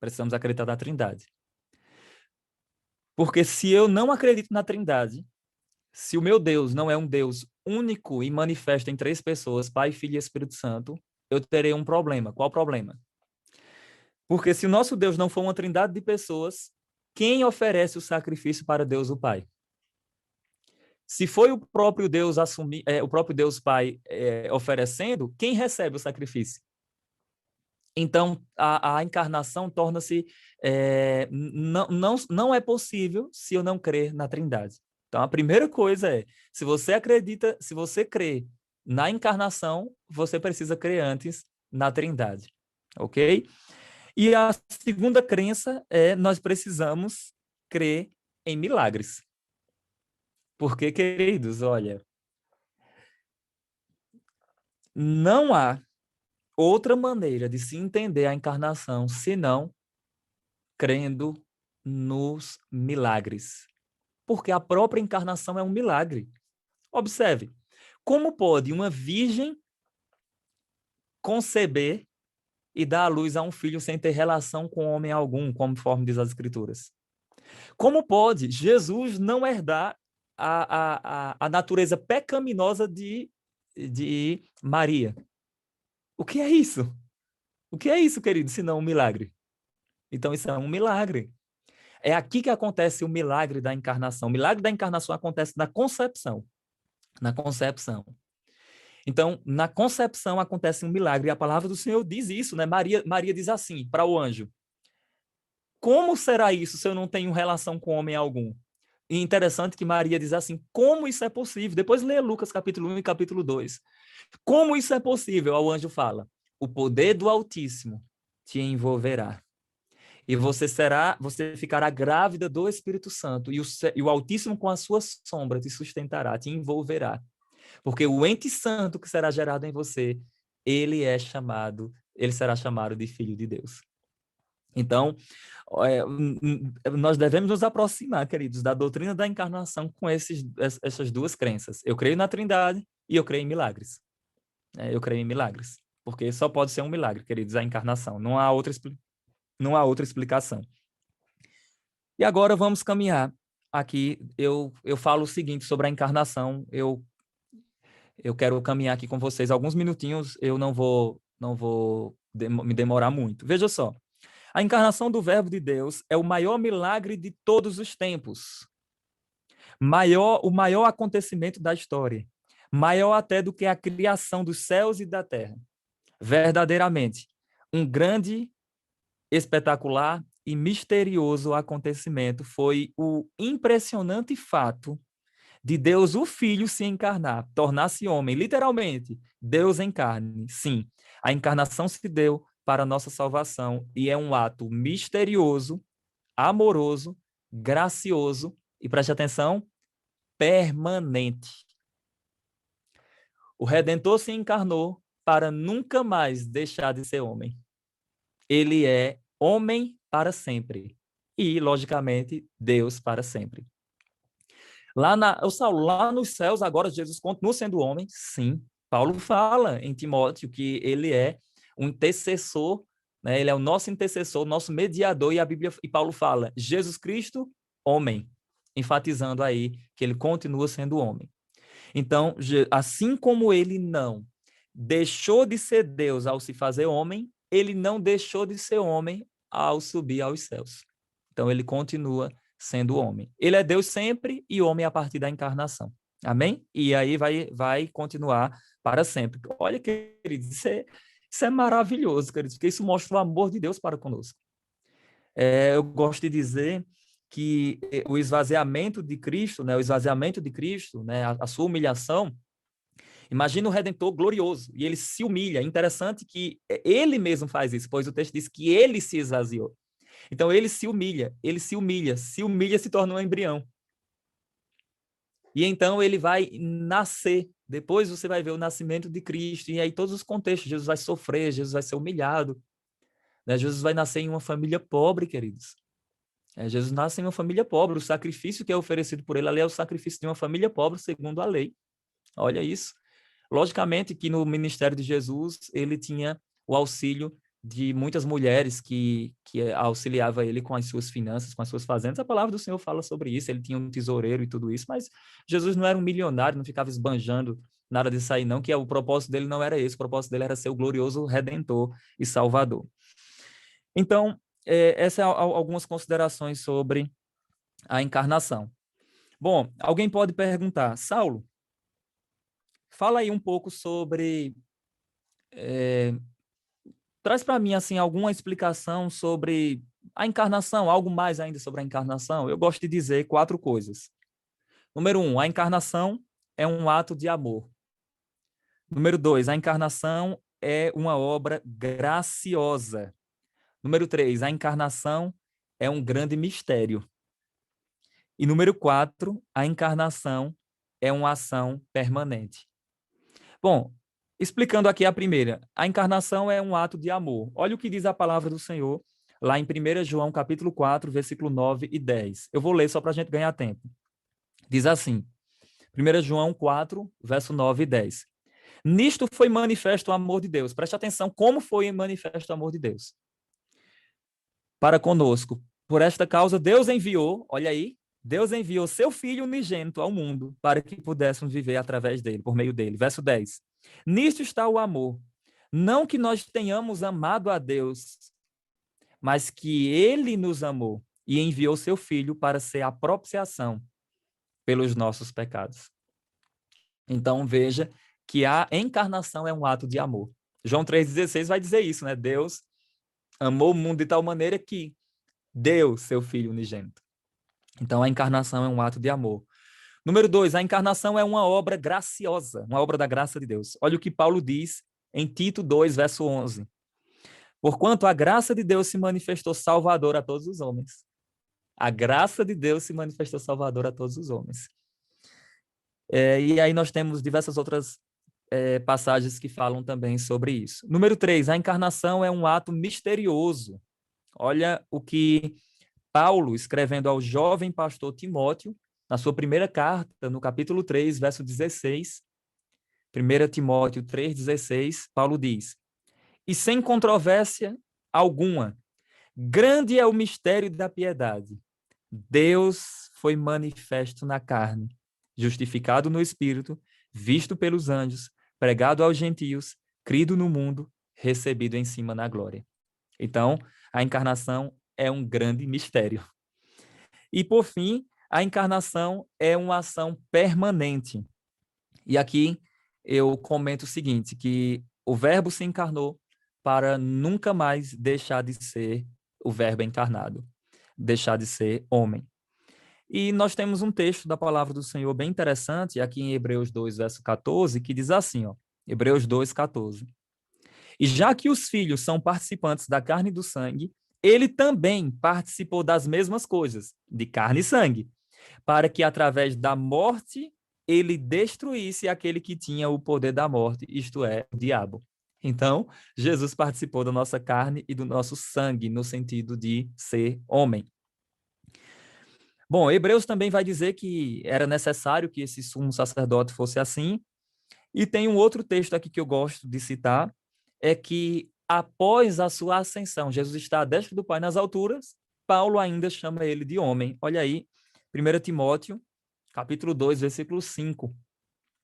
Precisamos acreditar na Trindade. Porque se eu não acredito na Trindade, se o meu Deus não é um Deus único e manifesto em 3 pessoas, Pai, Filho e Espírito Santo, eu terei um problema. Qual o problema? Porque se o nosso Deus não for uma trindade de pessoas, quem oferece o sacrifício para Deus o Pai? Se foi o próprio Deus o próprio Deus Pai oferecendo, quem recebe o sacrifício? Então, a encarnação torna-se... não é possível se eu não crer na Trindade. Então, a primeira coisa é, se você crê na encarnação, você precisa crer antes na Trindade, ok? E a segunda crença é, nós precisamos crer em milagres. Porque, queridos, olha, não há outra maneira de se entender a encarnação senão crendo nos milagres. Porque a própria encarnação é um milagre. Observe, como pode uma virgem conceber e dar à luz a um filho sem ter relação com homem algum, conforme diz as Escrituras? Como pode Jesus não herdar a natureza pecaminosa de Maria? O que é isso? O que é isso, querido, se não um milagre? Então, isso é um milagre. É aqui que acontece o milagre da encarnação. O milagre da encarnação acontece na concepção. Na concepção. Então, na concepção acontece um milagre. E a palavra do Senhor diz isso, né? Maria diz assim para o anjo: como será isso se eu não tenho relação com homem algum? E interessante que Maria diz assim: como isso é possível? Depois lê Lucas capítulo 1 e capítulo 2. Como isso é possível? O anjo fala: o poder do Altíssimo te envolverá. E você ficará grávida do Espírito Santo, e o Altíssimo com a sua sombra te sustentará, te envolverá. Porque o ente santo que será gerado em você, ele será chamado de Filho de Deus. Então, nós devemos nos aproximar, queridos, da doutrina da encarnação com essas duas crenças. Eu creio na Trindade e eu creio em milagres. Eu creio em milagres, porque só pode ser um milagre, queridos, a encarnação. Não há outra explicação. E agora vamos caminhar aqui. Eu falo o seguinte sobre a encarnação. Eu quero caminhar aqui com vocês alguns minutinhos. Eu não vou me demorar muito. Veja só. A encarnação do Verbo de Deus é o maior milagre de todos os tempos. O maior acontecimento da história. Maior até do que a criação dos céus e da terra. Verdadeiramente, um grande, espetacular e misterioso acontecimento foi o impressionante fato de Deus, o Filho, se encarnar, tornar-se homem, literalmente, Deus em carne. Sim, a encarnação se deu para a nossa salvação e é um ato misterioso, amoroso, gracioso e, preste atenção, permanente. O Redentor se encarnou para nunca mais deixar de ser homem. Ele é homem para sempre e, logicamente, Deus para sempre. Saulo, lá nos céus, agora Jesus continua sendo homem? Sim. Paulo fala em Timóteo que ele é um intercessor, né? Ele é o nosso intercessor, nosso mediador, e Paulo fala, Jesus Cristo, homem, enfatizando aí que ele continua sendo homem. Então, assim como ele não deixou de ser Deus ao se fazer homem, ele não deixou de ser homem ao subir aos céus. Então, ele continua sendo homem. Ele é Deus sempre e homem a partir da encarnação. Amém? E aí vai continuar para sempre. Olha, queridos, isso é maravilhoso, queridos, porque isso mostra o amor de Deus para conosco. Eu gosto de dizer que o esvaziamento de Cristo, né, a sua humilhação, imagina o Redentor glorioso, e ele se humilha. É interessante que ele mesmo faz isso, pois o texto diz que ele se esvaziou. Então, ele se humilha, se torna um embrião. E então ele vai nascer. Depois você vai ver o nascimento de Cristo, e aí todos os contextos. Jesus vai sofrer, Jesus vai ser humilhado. Né? Jesus vai nascer em uma família pobre, queridos. Jesus nasce em uma família pobre. O sacrifício que é oferecido por ele ali é o sacrifício de uma família pobre, segundo a lei. Olha isso. Logicamente que no ministério de Jesus, ele tinha o auxílio de muitas mulheres que auxiliava ele com as suas finanças, com as suas fazendas. A palavra do Senhor fala sobre isso, ele tinha um tesoureiro e tudo isso, mas Jesus não era um milionário, não ficava esbanjando nada disso aí não, que o propósito dele não era esse, o propósito dele era ser o glorioso Redentor e Salvador. Então, essas são algumas considerações sobre a encarnação. Bom, alguém pode perguntar, Saulo, fala aí um pouco sobre... traz para mim, assim, alguma explicação sobre a encarnação, algo mais ainda sobre a encarnação. Eu gosto de dizer 4 coisas. Número 1, a encarnação é um ato de amor. Número 2, a encarnação é uma obra graciosa. Número 3, a encarnação é um grande mistério. E número 4, a encarnação é uma ação permanente. Bom, explicando aqui a primeira, a encarnação é um ato de amor. Olha o que diz a palavra do Senhor lá em 1 João capítulo 4, versículo 9 e 10. Eu vou ler só para a gente ganhar tempo. Diz assim, 1 João 4, verso 9 e 10. Nisto foi manifesto o amor de Deus. Preste atenção como foi manifesto o amor de Deus para conosco. Por esta causa, Deus enviou, olha aí, Deus enviou seu Filho unigênito ao mundo para que pudéssemos viver através dele, por meio dele. Verso 10. Nisto está o amor. Não que nós tenhamos amado a Deus, mas que ele nos amou e enviou seu Filho para ser a propiciação pelos nossos pecados. Então, veja que a encarnação é um ato de amor. João 3,16 vai dizer isso, né? Deus amou o mundo de tal maneira que deu seu Filho unigênito. Então, a encarnação é um ato de amor. Número 2, a encarnação é uma obra graciosa, uma obra da graça de Deus. Olha o que Paulo diz em Tito 2, verso 11. Porquanto a graça de Deus se manifestou salvadora a todos os homens. A graça de Deus se manifestou salvadora a todos os homens. E aí nós temos diversas outras passagens que falam também sobre isso. Número 3, a encarnação é um ato misterioso. Olha o que Paulo, escrevendo ao jovem pastor Timóteo, na sua primeira carta, no capítulo 3, verso 16, 1 Timóteo 3,16, Paulo diz, e sem controvérsia alguma, grande é o mistério da piedade. Deus foi manifesto na carne, justificado no Espírito, visto pelos anjos, pregado aos gentios, crido no mundo, recebido em cima na glória. Então, a encarnação é um grande mistério. E, por fim, a encarnação é uma ação permanente. E aqui eu comento o seguinte, que o Verbo se encarnou para nunca mais deixar de ser o Verbo encarnado, deixar de ser homem. E nós temos um texto da palavra do Senhor bem interessante, aqui em Hebreus 2, verso 14, que diz assim, ó, Hebreus 2, 14. E já que os filhos são participantes da carne e do sangue, ele também participou das mesmas coisas, de carne e sangue, para que através da morte ele destruísse aquele que tinha o poder da morte, isto é, o diabo. Então, Jesus participou da nossa carne e do nosso sangue, no sentido de ser homem. Bom, Hebreus também vai dizer que era necessário que esse sumo sacerdote fosse assim. E tem um outro texto aqui que eu gosto de citar, é que após a sua ascensão, Jesus está à destra do Pai nas alturas, Paulo ainda chama ele de homem. Olha aí, 1 Timóteo, capítulo 2, versículo 5.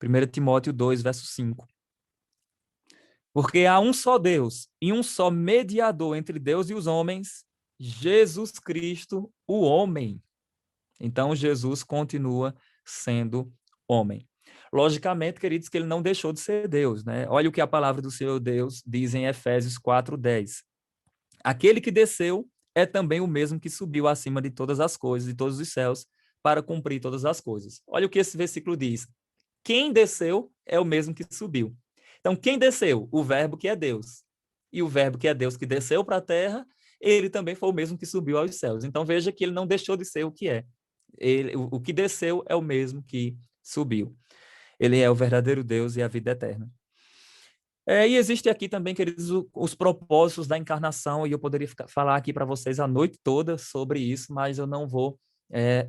1 Timóteo 2, verso 5. Porque há um só Deus e um só mediador entre Deus e os homens, Jesus Cristo, o homem. Então, Jesus continua sendo homem. Logicamente, queridos, que ele não deixou de ser Deus, né? Olha o que a palavra do Senhor Deus diz em Efésios 4:10. Aquele que desceu é também o mesmo que subiu acima de todas as coisas, de todos os céus, para cumprir todas as coisas. Olha o que esse versículo diz. Quem desceu é o mesmo que subiu. Então, quem desceu? O Verbo que é Deus. E o Verbo que é Deus que desceu para a terra, ele também foi o mesmo que subiu aos céus. Então, veja que ele não deixou de ser o que é. O que desceu é o mesmo que subiu. Ele é o verdadeiro Deus e a vida eterna. E existe aqui também, queridos, os propósitos da encarnação, e eu poderia falar aqui para vocês a noite toda sobre isso, mas eu não vou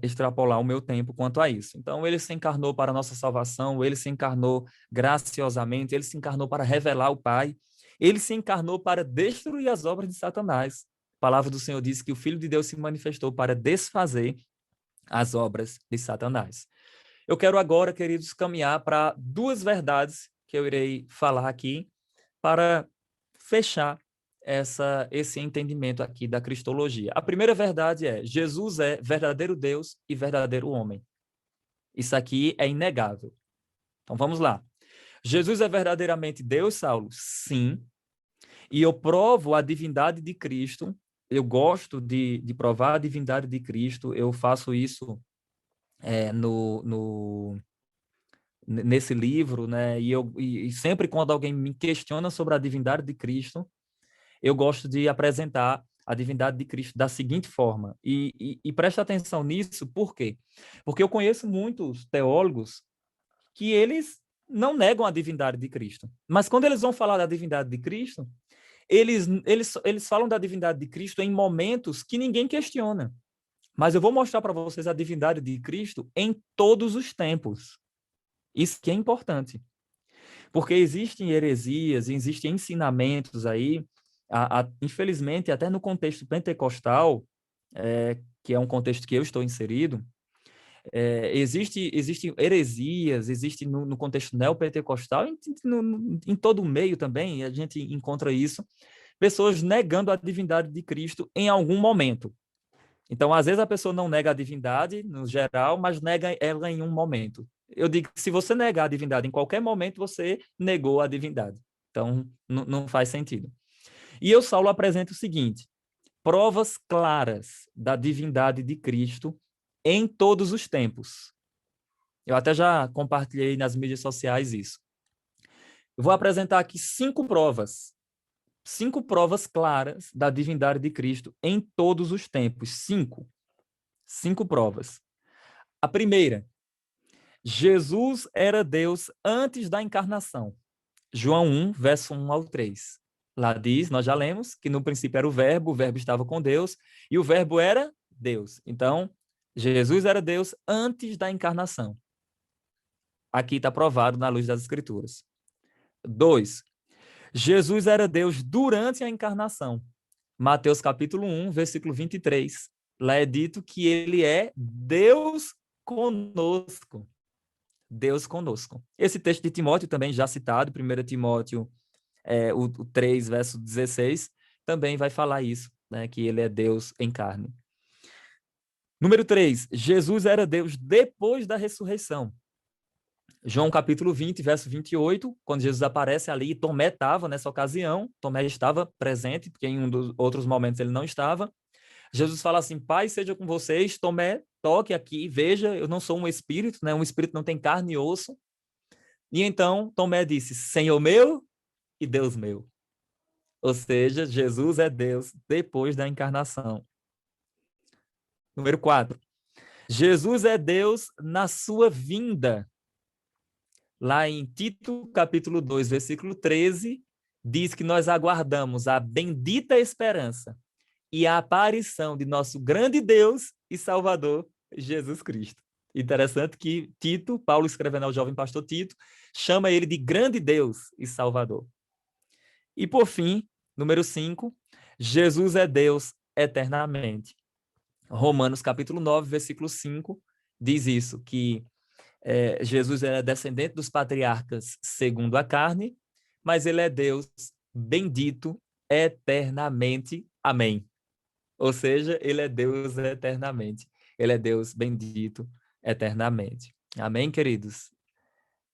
extrapolar o meu tempo quanto a isso. Então, ele se encarnou para a nossa salvação, ele se encarnou graciosamente, ele se encarnou para revelar o Pai, ele se encarnou para destruir as obras de Satanás. A palavra do Senhor diz que o Filho de Deus se manifestou para desfazer as obras de Satanás. Eu quero agora, queridos, caminhar para 2 verdades que eu irei falar aqui para fechar esse entendimento aqui da cristologia. A primeira verdade é: Jesus é verdadeiro Deus e verdadeiro homem. Isso aqui é inegável. Então, vamos lá. Jesus é verdadeiramente Deus, Saulo? Sim. E eu provo a divindade de Cristo. Eu gosto de provar a divindade de Cristo. Eu faço isso nesse livro, né? E sempre quando alguém me questiona sobre a divindade de Cristo, eu gosto de apresentar a divindade de Cristo da seguinte forma. E presta atenção nisso, por quê? Porque eu conheço muitos teólogos que eles não negam a divindade de Cristo. Mas quando eles vão falar da divindade de Cristo, eles falam da divindade de Cristo em momentos que ninguém questiona. Mas eu vou mostrar para vocês a divindade de Cristo em todos os tempos. Isso que é importante. Porque existem heresias, existem ensinamentos aí, infelizmente, até no contexto pentecostal, que é um contexto que eu estou inserido, existem heresias, existe no contexto neopentecostal, em todo o meio também, a gente encontra isso, pessoas negando a divindade de Cristo em algum momento. Então, às vezes a pessoa não nega a divindade, no geral, mas nega ela em um momento. Eu digo que se você negar a divindade em qualquer momento, você negou a divindade. Então, não faz sentido. E eu, Saulo, apresento o seguinte: provas claras da divindade de Cristo em todos os tempos. Eu até já compartilhei nas mídias sociais isso. Eu vou apresentar aqui 5 provas claras da divindade de Cristo em todos os tempos. 5 provas. A primeira, Jesus era Deus antes da encarnação. João 1, verso 1 ao 3. Lá diz, nós já lemos, que no princípio era o Verbo estava com Deus, e o Verbo era Deus. Então, Jesus era Deus antes da encarnação. Aqui está provado na luz das Escrituras. 2. Jesus era Deus durante a encarnação. Mateus capítulo 1, versículo 23. Lá é dito que ele é Deus conosco. Deus conosco. Esse texto de Timóteo também já citado, 1 Timóteo o 3, verso 16, também vai falar isso, né, que ele é Deus em carne. Número 3, Jesus era Deus depois da ressurreição. João capítulo 20, verso 28, quando Jesus aparece ali, Tomé estava nessa ocasião, Tomé estava presente, porque em um dos outros momentos ele não estava. Jesus fala assim: Pai, seja com vocês. Tomé, toque aqui, veja, eu não sou um espírito, né? Um espírito não tem carne e osso. E então Tomé disse: Senhor meu e Deus meu. Ou seja, Jesus é Deus depois da encarnação. Número 4. Jesus é Deus na sua vinda. Lá em Tito, capítulo 2, versículo 13, diz que nós aguardamos a bendita esperança e a aparição de nosso grande Deus e Salvador, Jesus Cristo. Interessante que Tito, Paulo escrevendo ao jovem pastor Tito, chama ele de grande Deus e Salvador. E por fim, número 5, Jesus é Deus eternamente. Romanos capítulo 9, versículo 5, diz isso, que Jesus era descendente dos patriarcas segundo a carne, mas ele é Deus bendito eternamente. Amém. Ou seja, ele é Deus eternamente. Ele é Deus bendito eternamente. Amém, queridos?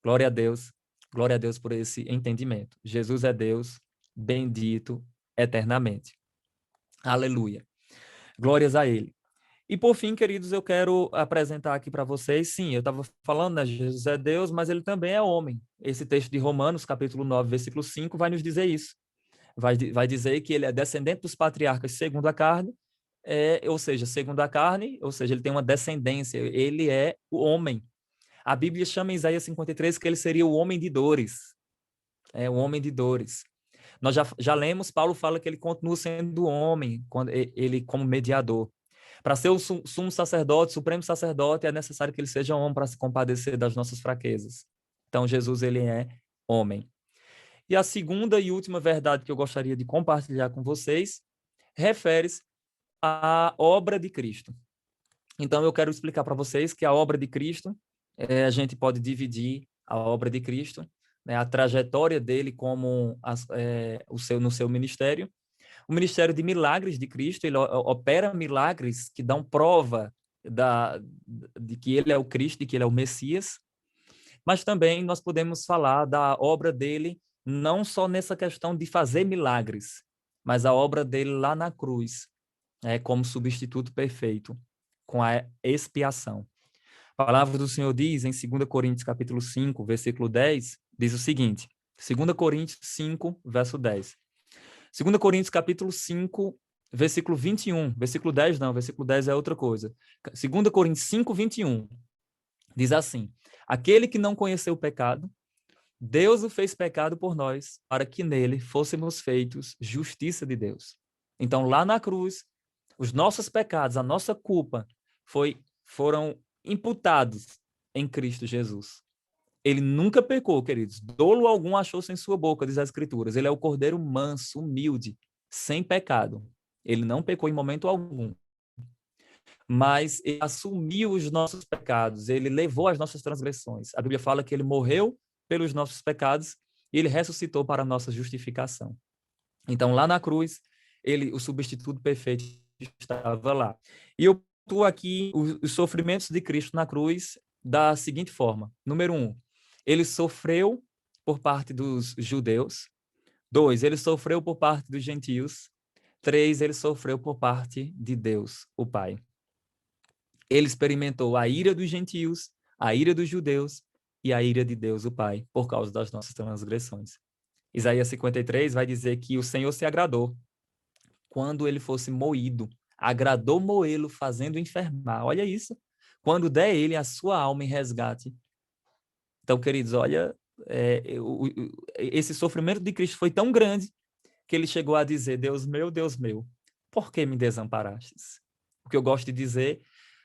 Glória a Deus. Glória a Deus por esse entendimento. Jesus é Deus bendito eternamente. Aleluia. Glórias a ele. E por fim, queridos, eu quero apresentar aqui para vocês, sim, eu estava falando, né, Jesus é Deus, mas ele também é homem. Esse texto de Romanos, capítulo 9, versículo 5, vai nos dizer isso. Vai dizer que ele é descendente dos patriarcas segundo a carne, ou seja, segundo a carne, ou seja, ele tem uma descendência, ele é o homem. A Bíblia chama em Isaías 53 que ele seria o homem de dores. O homem de dores. Nós já lemos, Paulo fala que ele continua sendo homem, ele como mediador. Para ser o sumo sacerdote, supremo sacerdote, é necessário que ele seja homem para se compadecer das nossas fraquezas. Então, Jesus, ele é homem. E a segunda e última verdade que eu gostaria de compartilhar com vocês refere-se à obra de Cristo. Então, eu quero explicar para vocês que a obra de Cristo, a gente pode dividir a obra de Cristo, né, a trajetória dele como no seu ministério. O ministério de milagres de Cristo, ele opera milagres que dão prova de que ele é o Cristo, de que ele é o Messias, mas também nós podemos falar da obra dele não só nessa questão de fazer milagres, mas a obra dele lá na cruz, como substituto perfeito, com a expiação. A palavra do Senhor diz em 2 Coríntios capítulo 5, versículo 10, diz o seguinte, 2 Coríntios 5, verso 10. 2 Coríntios capítulo 5, versículo 21, versículo 10 não, versículo 10 é outra coisa. 2 Coríntios 5, 21, diz assim, aquele que não conheceu o pecado, Deus o fez pecado por nós, para que nele fôssemos feitos justiça de Deus. Então, lá na cruz, os nossos pecados, a nossa culpa, foram imputados em Cristo Jesus. Ele nunca pecou, queridos. Dolo algum achou-se em sua boca, diz as Escrituras. Ele é o cordeiro manso, humilde, sem pecado. Ele não pecou em momento algum. Mas ele assumiu os nossos pecados, ele levou as nossas transgressões. A Bíblia fala que ele morreu pelos nossos pecados e ele ressuscitou para a nossa justificação. Então, lá na cruz, o substituto perfeito, estava lá. E eu pontuo aqui os sofrimentos de Cristo na cruz da seguinte forma. Número 1, ele sofreu por parte dos judeus. 2, ele sofreu por parte dos gentios. 3, ele sofreu por parte de Deus, o Pai. Ele experimentou a ira dos gentios, a ira dos judeus e a ira de Deus, o Pai, por causa das nossas transgressões. Isaías 53 vai dizer que o Senhor se agradou quando ele fosse moído, agradou moê-lo, fazendo enfermar. Olha isso. Quando der ele a sua alma em resgate. Então, queridos, olha, esse sofrimento de Cristo foi tão grande que ele chegou a dizer, Deus meu, por que me desamparastes? O que eu gosto de dizer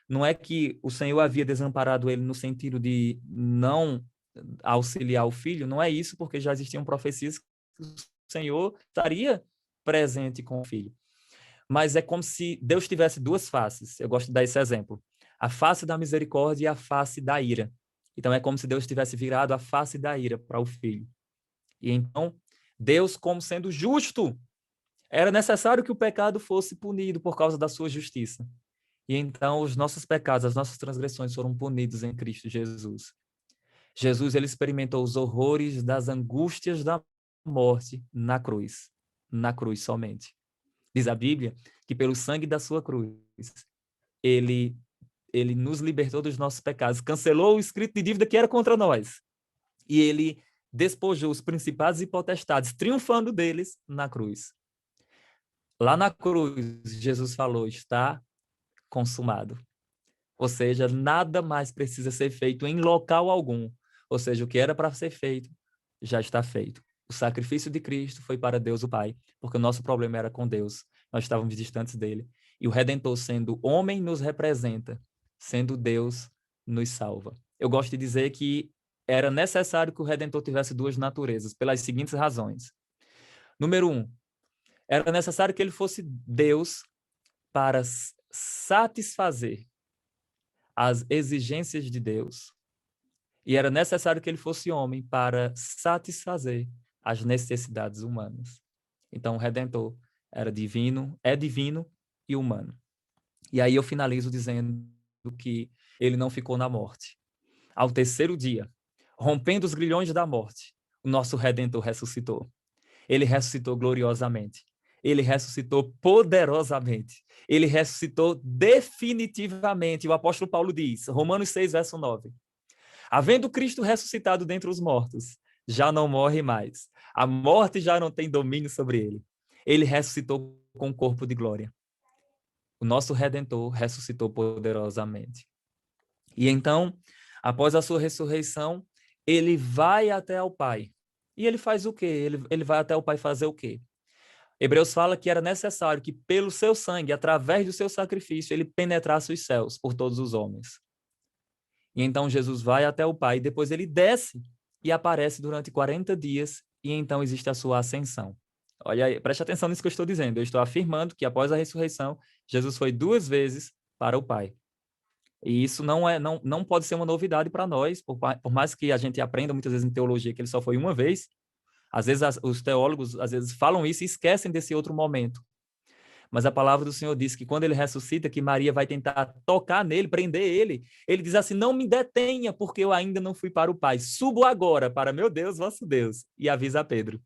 não é que o Senhor havia desamparado ele no sentido de não auxiliar o filho, não é isso, porque já existiam profecias que o Senhor estaria presente com o filho. Mas é como se Deus tivesse duas faces. Eu gosto de dar esse exemplo. A face da misericórdia e a face da ira. Então é como se Deus tivesse virado a face da ira para o filho. E então, Deus, como sendo justo, era necessário que o pecado fosse punido por causa da sua justiça. E então os nossos pecados, as nossas transgressões foram punidos em Cristo Jesus. Jesus, ele experimentou os horrores das angústias da morte na cruz somente. Diz a Bíblia que pelo sangue da sua cruz, ele nos libertou dos nossos pecados, cancelou o escrito de dívida que era contra nós. E ele despojou os principados e potestades, triunfando deles na cruz. Lá na cruz, Jesus falou, está consumado. Ou seja, nada mais precisa ser feito em local algum. Ou seja, o que era para ser feito, já está feito. O sacrifício de Cristo foi para Deus o Pai, porque o nosso problema era com Deus. Nós estávamos distantes dele. E o Redentor, sendo homem, nos representa. Sendo Deus, nos salva. Eu gosto de dizer que era necessário que o Redentor tivesse duas naturezas, pelas seguintes razões. Número 1, era necessário que ele fosse Deus para satisfazer as exigências de Deus. E era necessário que ele fosse homem para satisfazer as necessidades humanas. Então, o Redentor era divino, é divino e humano. E aí eu finalizo dizendo que ele não ficou na morte. Ao terceiro dia, rompendo os grilhões da morte, o nosso Redentor ressuscitou. Ele ressuscitou gloriosamente. Ele ressuscitou poderosamente. Ele ressuscitou definitivamente. O apóstolo Paulo diz, Romanos 6, verso 9. Havendo Cristo ressuscitado dentre os mortos, já não morre mais. A morte já não tem domínio sobre ele. Ele ressuscitou com um corpo de glória. O nosso Redentor ressuscitou poderosamente. E então, após a sua ressurreição, ele vai até ao Pai. E ele faz o quê? Ele vai até o Pai fazer o quê? Hebreus fala que era necessário que, pelo seu sangue, através do seu sacrifício, ele penetrasse os céus por todos os homens. E então Jesus vai até o Pai, depois ele desce e aparece durante 40 dias, e então existe a sua ascensão. Olha aí, preste atenção nisso que eu estou dizendo. Eu estou afirmando que após a ressurreição, Jesus foi 2 vezes para o Pai. E isso não pode ser uma novidade para nós, por mais que a gente aprenda muitas vezes em teologia que ele só foi uma vez. Às vezes os teólogos às vezes falam isso e esquecem desse outro momento. Mas a palavra do Senhor diz que quando ele ressuscita, que Maria vai tentar tocar nele, prender ele. Ele diz assim, não me detenha, porque eu ainda não fui para o Pai. Subo agora para meu Deus, vosso Deus. E avisa a Pedro.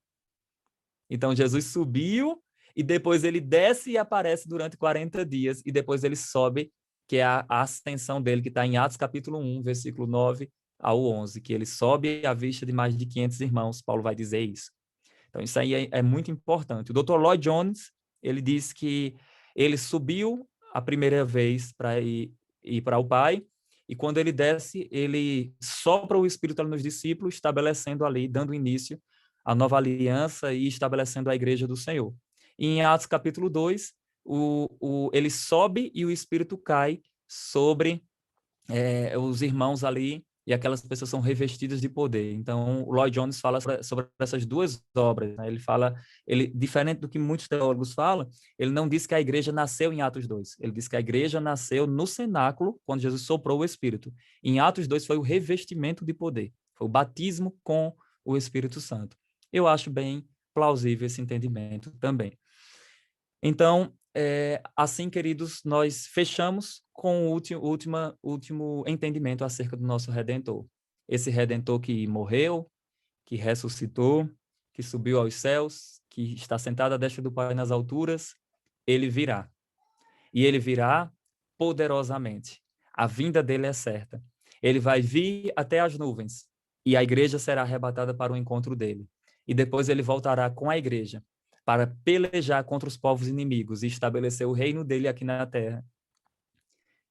Então, Jesus subiu e depois ele desce e aparece durante 40 dias. E depois ele sobe, que é a ascensão dele, que está em Atos capítulo 1, versículo 9 ao 11, que ele sobe à vista de mais de 500 irmãos. Paulo vai dizer isso. Então, isso aí é muito importante. O Dr. Lloyd Jones, ele diz que ele subiu a primeira vez para ir para o Pai, e quando ele desce, ele sopra o Espírito ali nos discípulos, estabelecendo ali, dando início à nova aliança e estabelecendo a igreja do Senhor. E em Atos capítulo 2, ele sobe e o Espírito cai sobre os irmãos ali, e aquelas pessoas são revestidas de poder. Então, o Lloyd Jones fala sobre essas duas obras, né? Ele fala, diferente do que muitos teólogos falam, ele não diz que a igreja nasceu em Atos 2. Ele diz que a igreja nasceu no cenáculo, quando Jesus soprou o Espírito. Em Atos 2 foi o revestimento de poder, foi o batismo com o Espírito Santo. Eu acho bem plausível esse entendimento também. Então, assim, queridos, nós fechamos com o último entendimento acerca do nosso Redentor. Esse Redentor que morreu, que ressuscitou, que subiu aos céus, que está sentado à destra do Pai nas alturas, ele virá. E ele virá poderosamente. A vinda dele é certa. Ele vai vir até as nuvens e a igreja será arrebatada para o encontro dele. E depois ele voltará com a igreja para pelejar contra os povos inimigos e estabelecer o reino dele aqui na terra.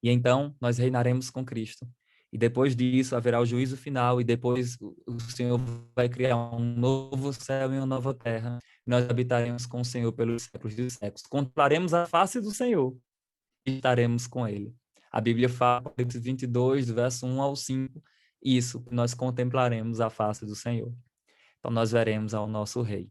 E então nós reinaremos com Cristo. E depois disso haverá o juízo final e depois o Senhor vai criar um novo céu e uma nova terra. Nós habitaremos com o Senhor pelos séculos dos séculos. Contemplaremos a face do Senhor e estaremos com ele. A Bíblia fala, Apocalipse 22, do verso 1 ao 5, isso, nós contemplaremos a face do Senhor. Então nós veremos ao nosso Rei.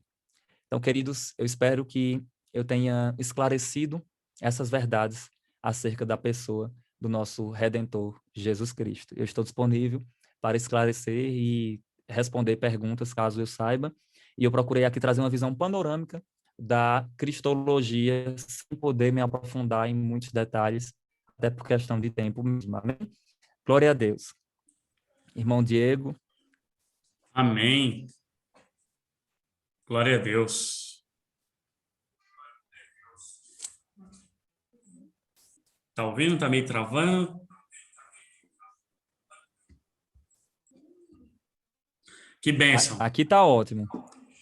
Então, queridos, eu espero que eu tenha esclarecido essas verdades acerca da pessoa do nosso Redentor, Jesus Cristo. Eu estou disponível para esclarecer e responder perguntas, caso eu saiba. E eu procurei aqui trazer uma visão panorâmica da cristologia, sem poder me aprofundar em muitos detalhes, até por questão de tempo mesmo. Amém? Glória a Deus. Irmão Diego. Amém. Glória a Deus. Tá ouvindo? Tá meio travando? Que bênção. Aqui tá ótimo.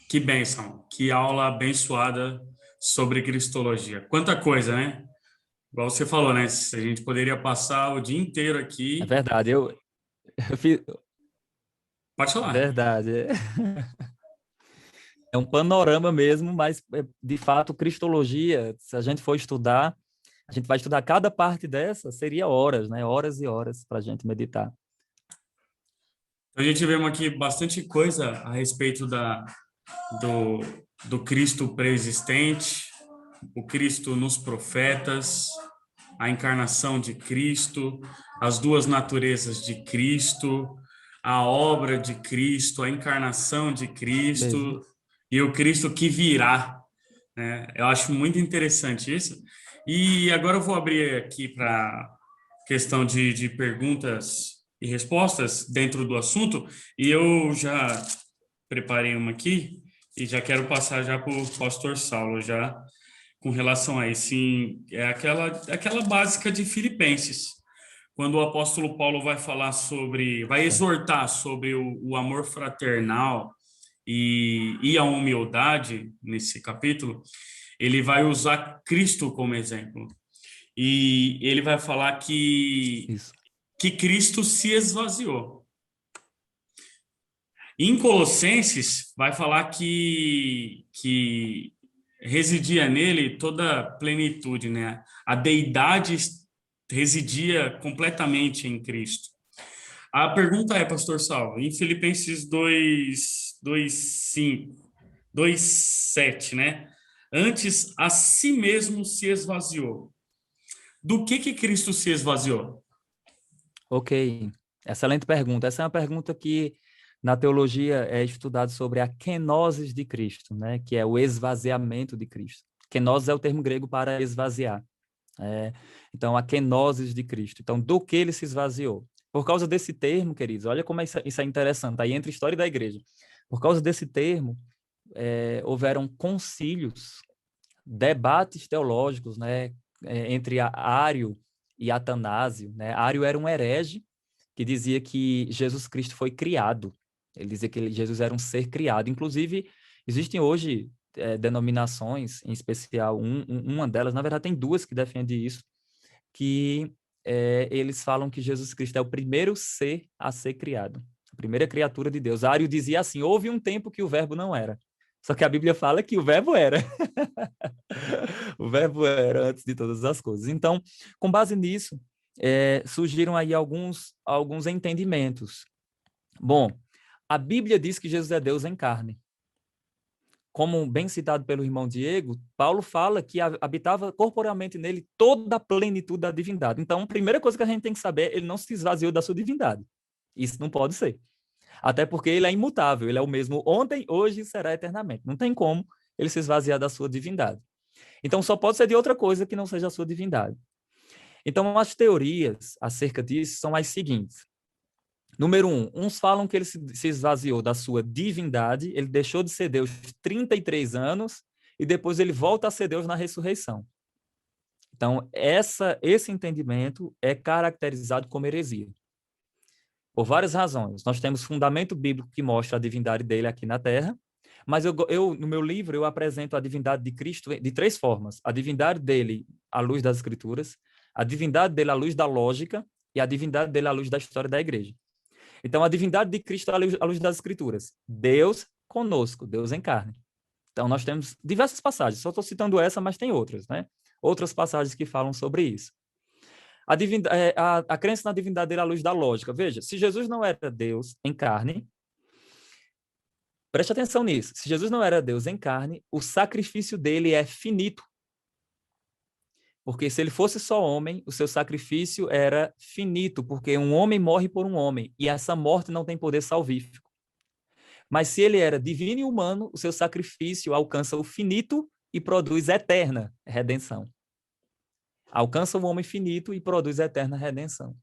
Que bênção. Que aula abençoada sobre cristologia. Quanta coisa, né? Igual você falou, né? A gente poderia passar o dia inteiro aqui. É verdade, eu fiz... Pode falar. Verdade. É um panorama mesmo, mas, de fato, cristologia, se a gente for estudar, a gente vai estudar cada parte dessa, seria horas, né? Horas e horas para a gente meditar. A gente vê aqui bastante coisa a respeito do, do Cristo pré-existente, o Cristo nos profetas, a encarnação de Cristo, as duas naturezas de Cristo, a obra de Cristo, a encarnação de Cristo e o Cristo que virá, né? Eu acho muito interessante isso. E agora eu vou abrir aqui para questão de perguntas e respostas dentro do assunto, e eu já preparei uma aqui e já quero passar já para o pastor Saulo já com relação a isso. Sim, é aquela básica de Filipenses, quando o apóstolo Paulo vai falar sobre, vai exortar sobre o amor fraternal e a humildade nesse capítulo, ele vai usar Cristo como exemplo. E ele vai falar que Cristo se esvaziou. Em Colossenses, vai falar que residia nele toda a plenitude, né? A deidade residia completamente em Cristo. A pergunta é, pastor Saulo, em Filipenses 2:7, né? Antes, a si mesmo se esvaziou. Do que Cristo se esvaziou? Ok, excelente pergunta. Essa é uma pergunta que na teologia é estudado sobre a kenosis de Cristo, né? Que é o esvaziamento de Cristo. Kenosis é o termo grego para esvaziar. Então, a kenosis de Cristo. Então, do que ele se esvaziou? Por causa desse termo, queridos, olha como isso é interessante, aí entra a história da igreja. Por causa desse termo, houveram concílios, debates teológicos, né, entre Ário e Atanásio. Né? Ário era um herege que dizia que Jesus Cristo foi criado. Ele dizia que Jesus era um ser criado. Inclusive, existem hoje denominações, em especial uma delas, na verdade tem duas que defendem isso, que eles falam que Jesus Cristo é o primeiro ser a ser criado, a primeira criatura de Deus. Ário dizia assim, houve um tempo que o verbo não era. Só que a Bíblia fala que o verbo era. O verbo era antes de todas as coisas. Então, com base nisso, surgiram aí alguns entendimentos. Bom, a Bíblia diz que Jesus é Deus em carne. Como bem citado pelo irmão Diego, Paulo fala que habitava corporealmente nele toda a plenitude da divindade. Então, a primeira coisa que a gente tem que saber, ele não se esvaziou da sua divindade. Isso não pode ser. Até porque ele é imutável, ele é o mesmo ontem, hoje e será eternamente. Não tem como ele se esvaziar da sua divindade. Então, só pode ser de outra coisa que não seja a sua divindade. Então, as teorias acerca disso são as seguintes. Número 1, uns falam que ele se esvaziou da sua divindade, ele deixou de ser Deus 33 anos e depois ele volta a ser Deus na ressurreição. Então, esse entendimento é caracterizado como heresia. Por várias razões. Nós temos fundamento bíblico que mostra a divindade dele aqui na Terra, mas no meu livro, eu apresento a divindade de Cristo de 3 formas. A divindade dele à luz das Escrituras, a divindade dele à luz da lógica e a divindade dele à luz da história da igreja. Então, a divindade de Cristo à luz das Escrituras. Deus conosco, Deus em carne. Então, nós temos diversas passagens. Só estou citando essa, mas tem outras, né? Outras passagens que falam sobre isso. A crença na divindade dele à luz da lógica. Veja, se Jesus não era Deus em carne, preste atenção nisso. Se Jesus não era Deus em carne, o sacrifício dele é finito. Porque se ele fosse só homem, o seu sacrifício era finito, porque um homem morre por um homem, e essa morte não tem poder salvífico. Mas se ele era divino e humano, o seu sacrifício alcança o finito e produz eterna redenção. Alcança o homem finito e produz eterna redenção.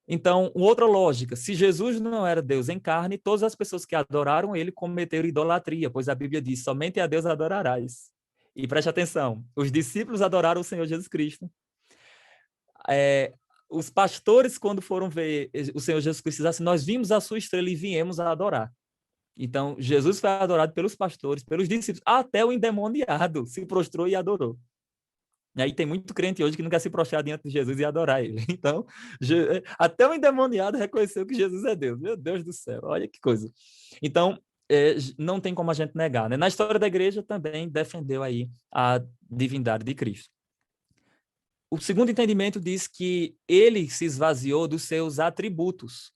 Então, outra lógica, se Jesus não era Deus em carne, todas as pessoas que adoraram ele cometeram idolatria, pois a Bíblia diz, somente a Deus adorarás. E preste atenção, os discípulos adoraram o Senhor Jesus Cristo. Os pastores, quando foram ver o Senhor Jesus Cristo, disseram assim, nós vimos a sua estrela e viemos a adorar. Então, Jesus foi adorado pelos pastores, pelos discípulos, até o endemoniado se prostrou e adorou. E aí tem muito crente hoje que não quer se prostrar diante de Jesus e adorar ele. Então, até o endemoniado reconheceu que Jesus é Deus. Meu Deus do céu, olha que coisa. Então, não tem como a gente negar. Né? Na história da igreja também defendeu aí a divindade de Cristo. O segundo entendimento diz que ele se esvaziou dos seus atributos.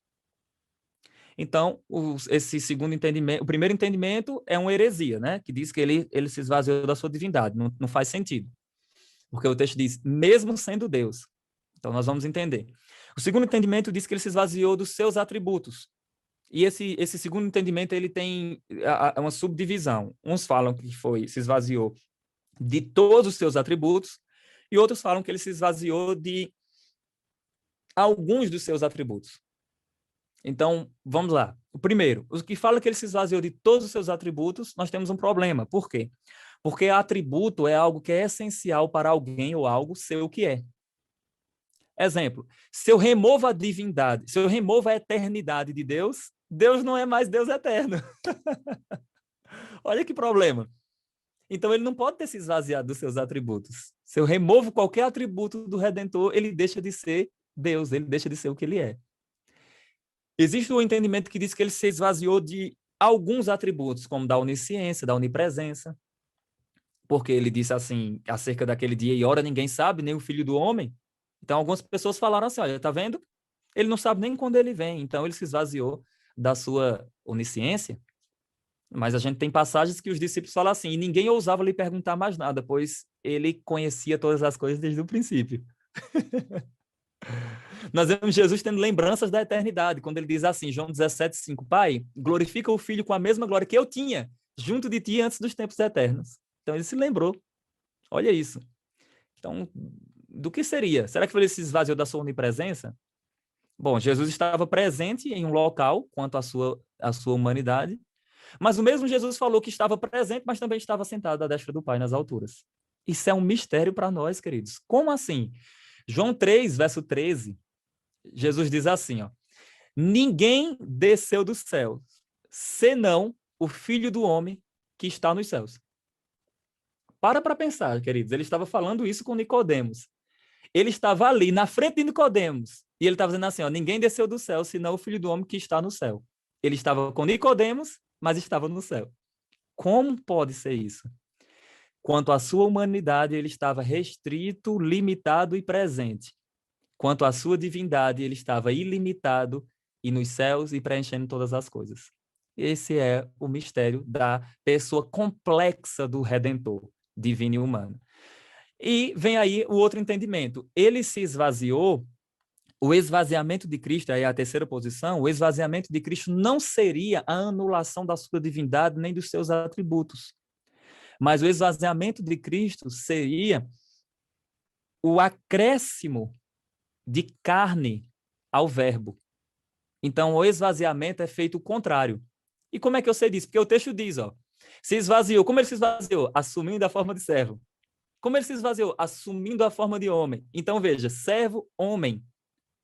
Então, esse segundo entendimento, o primeiro entendimento é uma heresia, né? Que diz que ele se esvaziou da sua divindade. Não faz sentido. Porque o texto diz, mesmo sendo Deus. Então, nós vamos entender. O segundo entendimento diz que ele se esvaziou dos seus atributos. E esse segundo entendimento, ele tem uma subdivisão. Uns falam que se esvaziou de todos os seus atributos, e outros falam que ele se esvaziou de alguns dos seus atributos. Então, vamos lá. O primeiro, os que falam que ele se esvaziou de todos os seus atributos, nós temos um problema. Por quê? Porque atributo é algo que é essencial para alguém ou algo ser o que é. Exemplo, se eu removo a divindade, se eu removo a eternidade de Deus, Deus não é mais Deus eterno. Olha que problema. Então, ele não pode ter se esvaziado dos seus atributos. Se eu removo qualquer atributo do Redentor, ele deixa de ser Deus, ele deixa de ser o que ele é. Existe um entendimento que diz que ele se esvaziou de alguns atributos, como da onisciência, da onipresença, porque ele disse assim, acerca daquele dia e hora ninguém sabe, nem o Filho do Homem. Então, algumas pessoas falaram assim, olha, tá vendo? Ele não sabe nem quando ele vem, então ele se esvaziou da sua onisciência. Mas a gente tem passagens que os discípulos falam assim, e ninguém ousava lhe perguntar mais nada, pois ele conhecia todas as coisas desde o princípio. Nós vemos Jesus tendo lembranças da eternidade, quando ele diz assim, João 17:5, Pai, glorifica o Filho com a mesma glória que eu tinha junto de ti antes dos tempos eternos. Então ele se lembrou Olha isso. Então, do que seria? Será que ele se esvaziou da sua onipresença? Bom, Jesus estava presente em um local quanto à sua humanidade, mas o mesmo Jesus falou que estava presente, mas também estava sentado à destra do Pai nas alturas. Isso é um mistério para nós, queridos. Como assim? João 3, verso 13, Jesus diz assim, ó: ninguém desceu do céu, senão o Filho do Homem que está nos céus. Para pensar, queridos. Ele estava falando isso com Nicodemos. Ele estava ali, na frente de Nicodemos, e ele estava dizendo assim, ó: ninguém desceu do céu, senão o Filho do Homem que está no céu. Ele estava com Nicodemos, mas estava no céu. Como pode ser isso? Quanto à sua humanidade, ele estava restrito, limitado e presente. Quanto à sua divindade, ele estava ilimitado e nos céus e preenchendo todas as coisas. Esse é o mistério da pessoa complexa do Redentor, divino e humano. E vem aí o outro entendimento. Ele se esvaziou, o esvaziamento de Cristo, aí é a terceira posição, o esvaziamento de Cristo não seria a anulação da sua divindade nem dos seus atributos. Mas o esvaziamento de Cristo seria o acréscimo de carne ao verbo. Então, o esvaziamento é feito o contrário. E como é que eu sei disso? Porque o texto diz, ó, se esvaziou. Como ele se esvaziou? Assumindo a forma de servo. Como ele se esvaziou? Assumindo a forma de homem. Então, veja, servo, homem,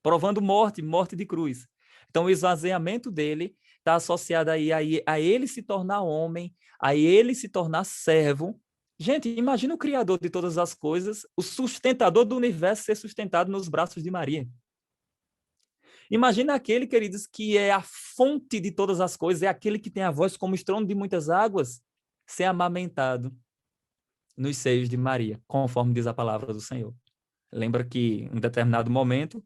provando morte, morte de cruz. Então, o esvaziamento dele está associado aí a ele se tornar homem, a ele se tornar servo. Gente, imagina o Criador de todas as coisas, o sustentador do universo ser sustentado nos braços de Maria. Imagina aquele, queridos, que é a fonte de todas as coisas, é aquele que tem a voz como estrondo de muitas águas, ser amamentado nos seios de Maria, conforme diz a palavra do Senhor. Lembra que, em um determinado momento,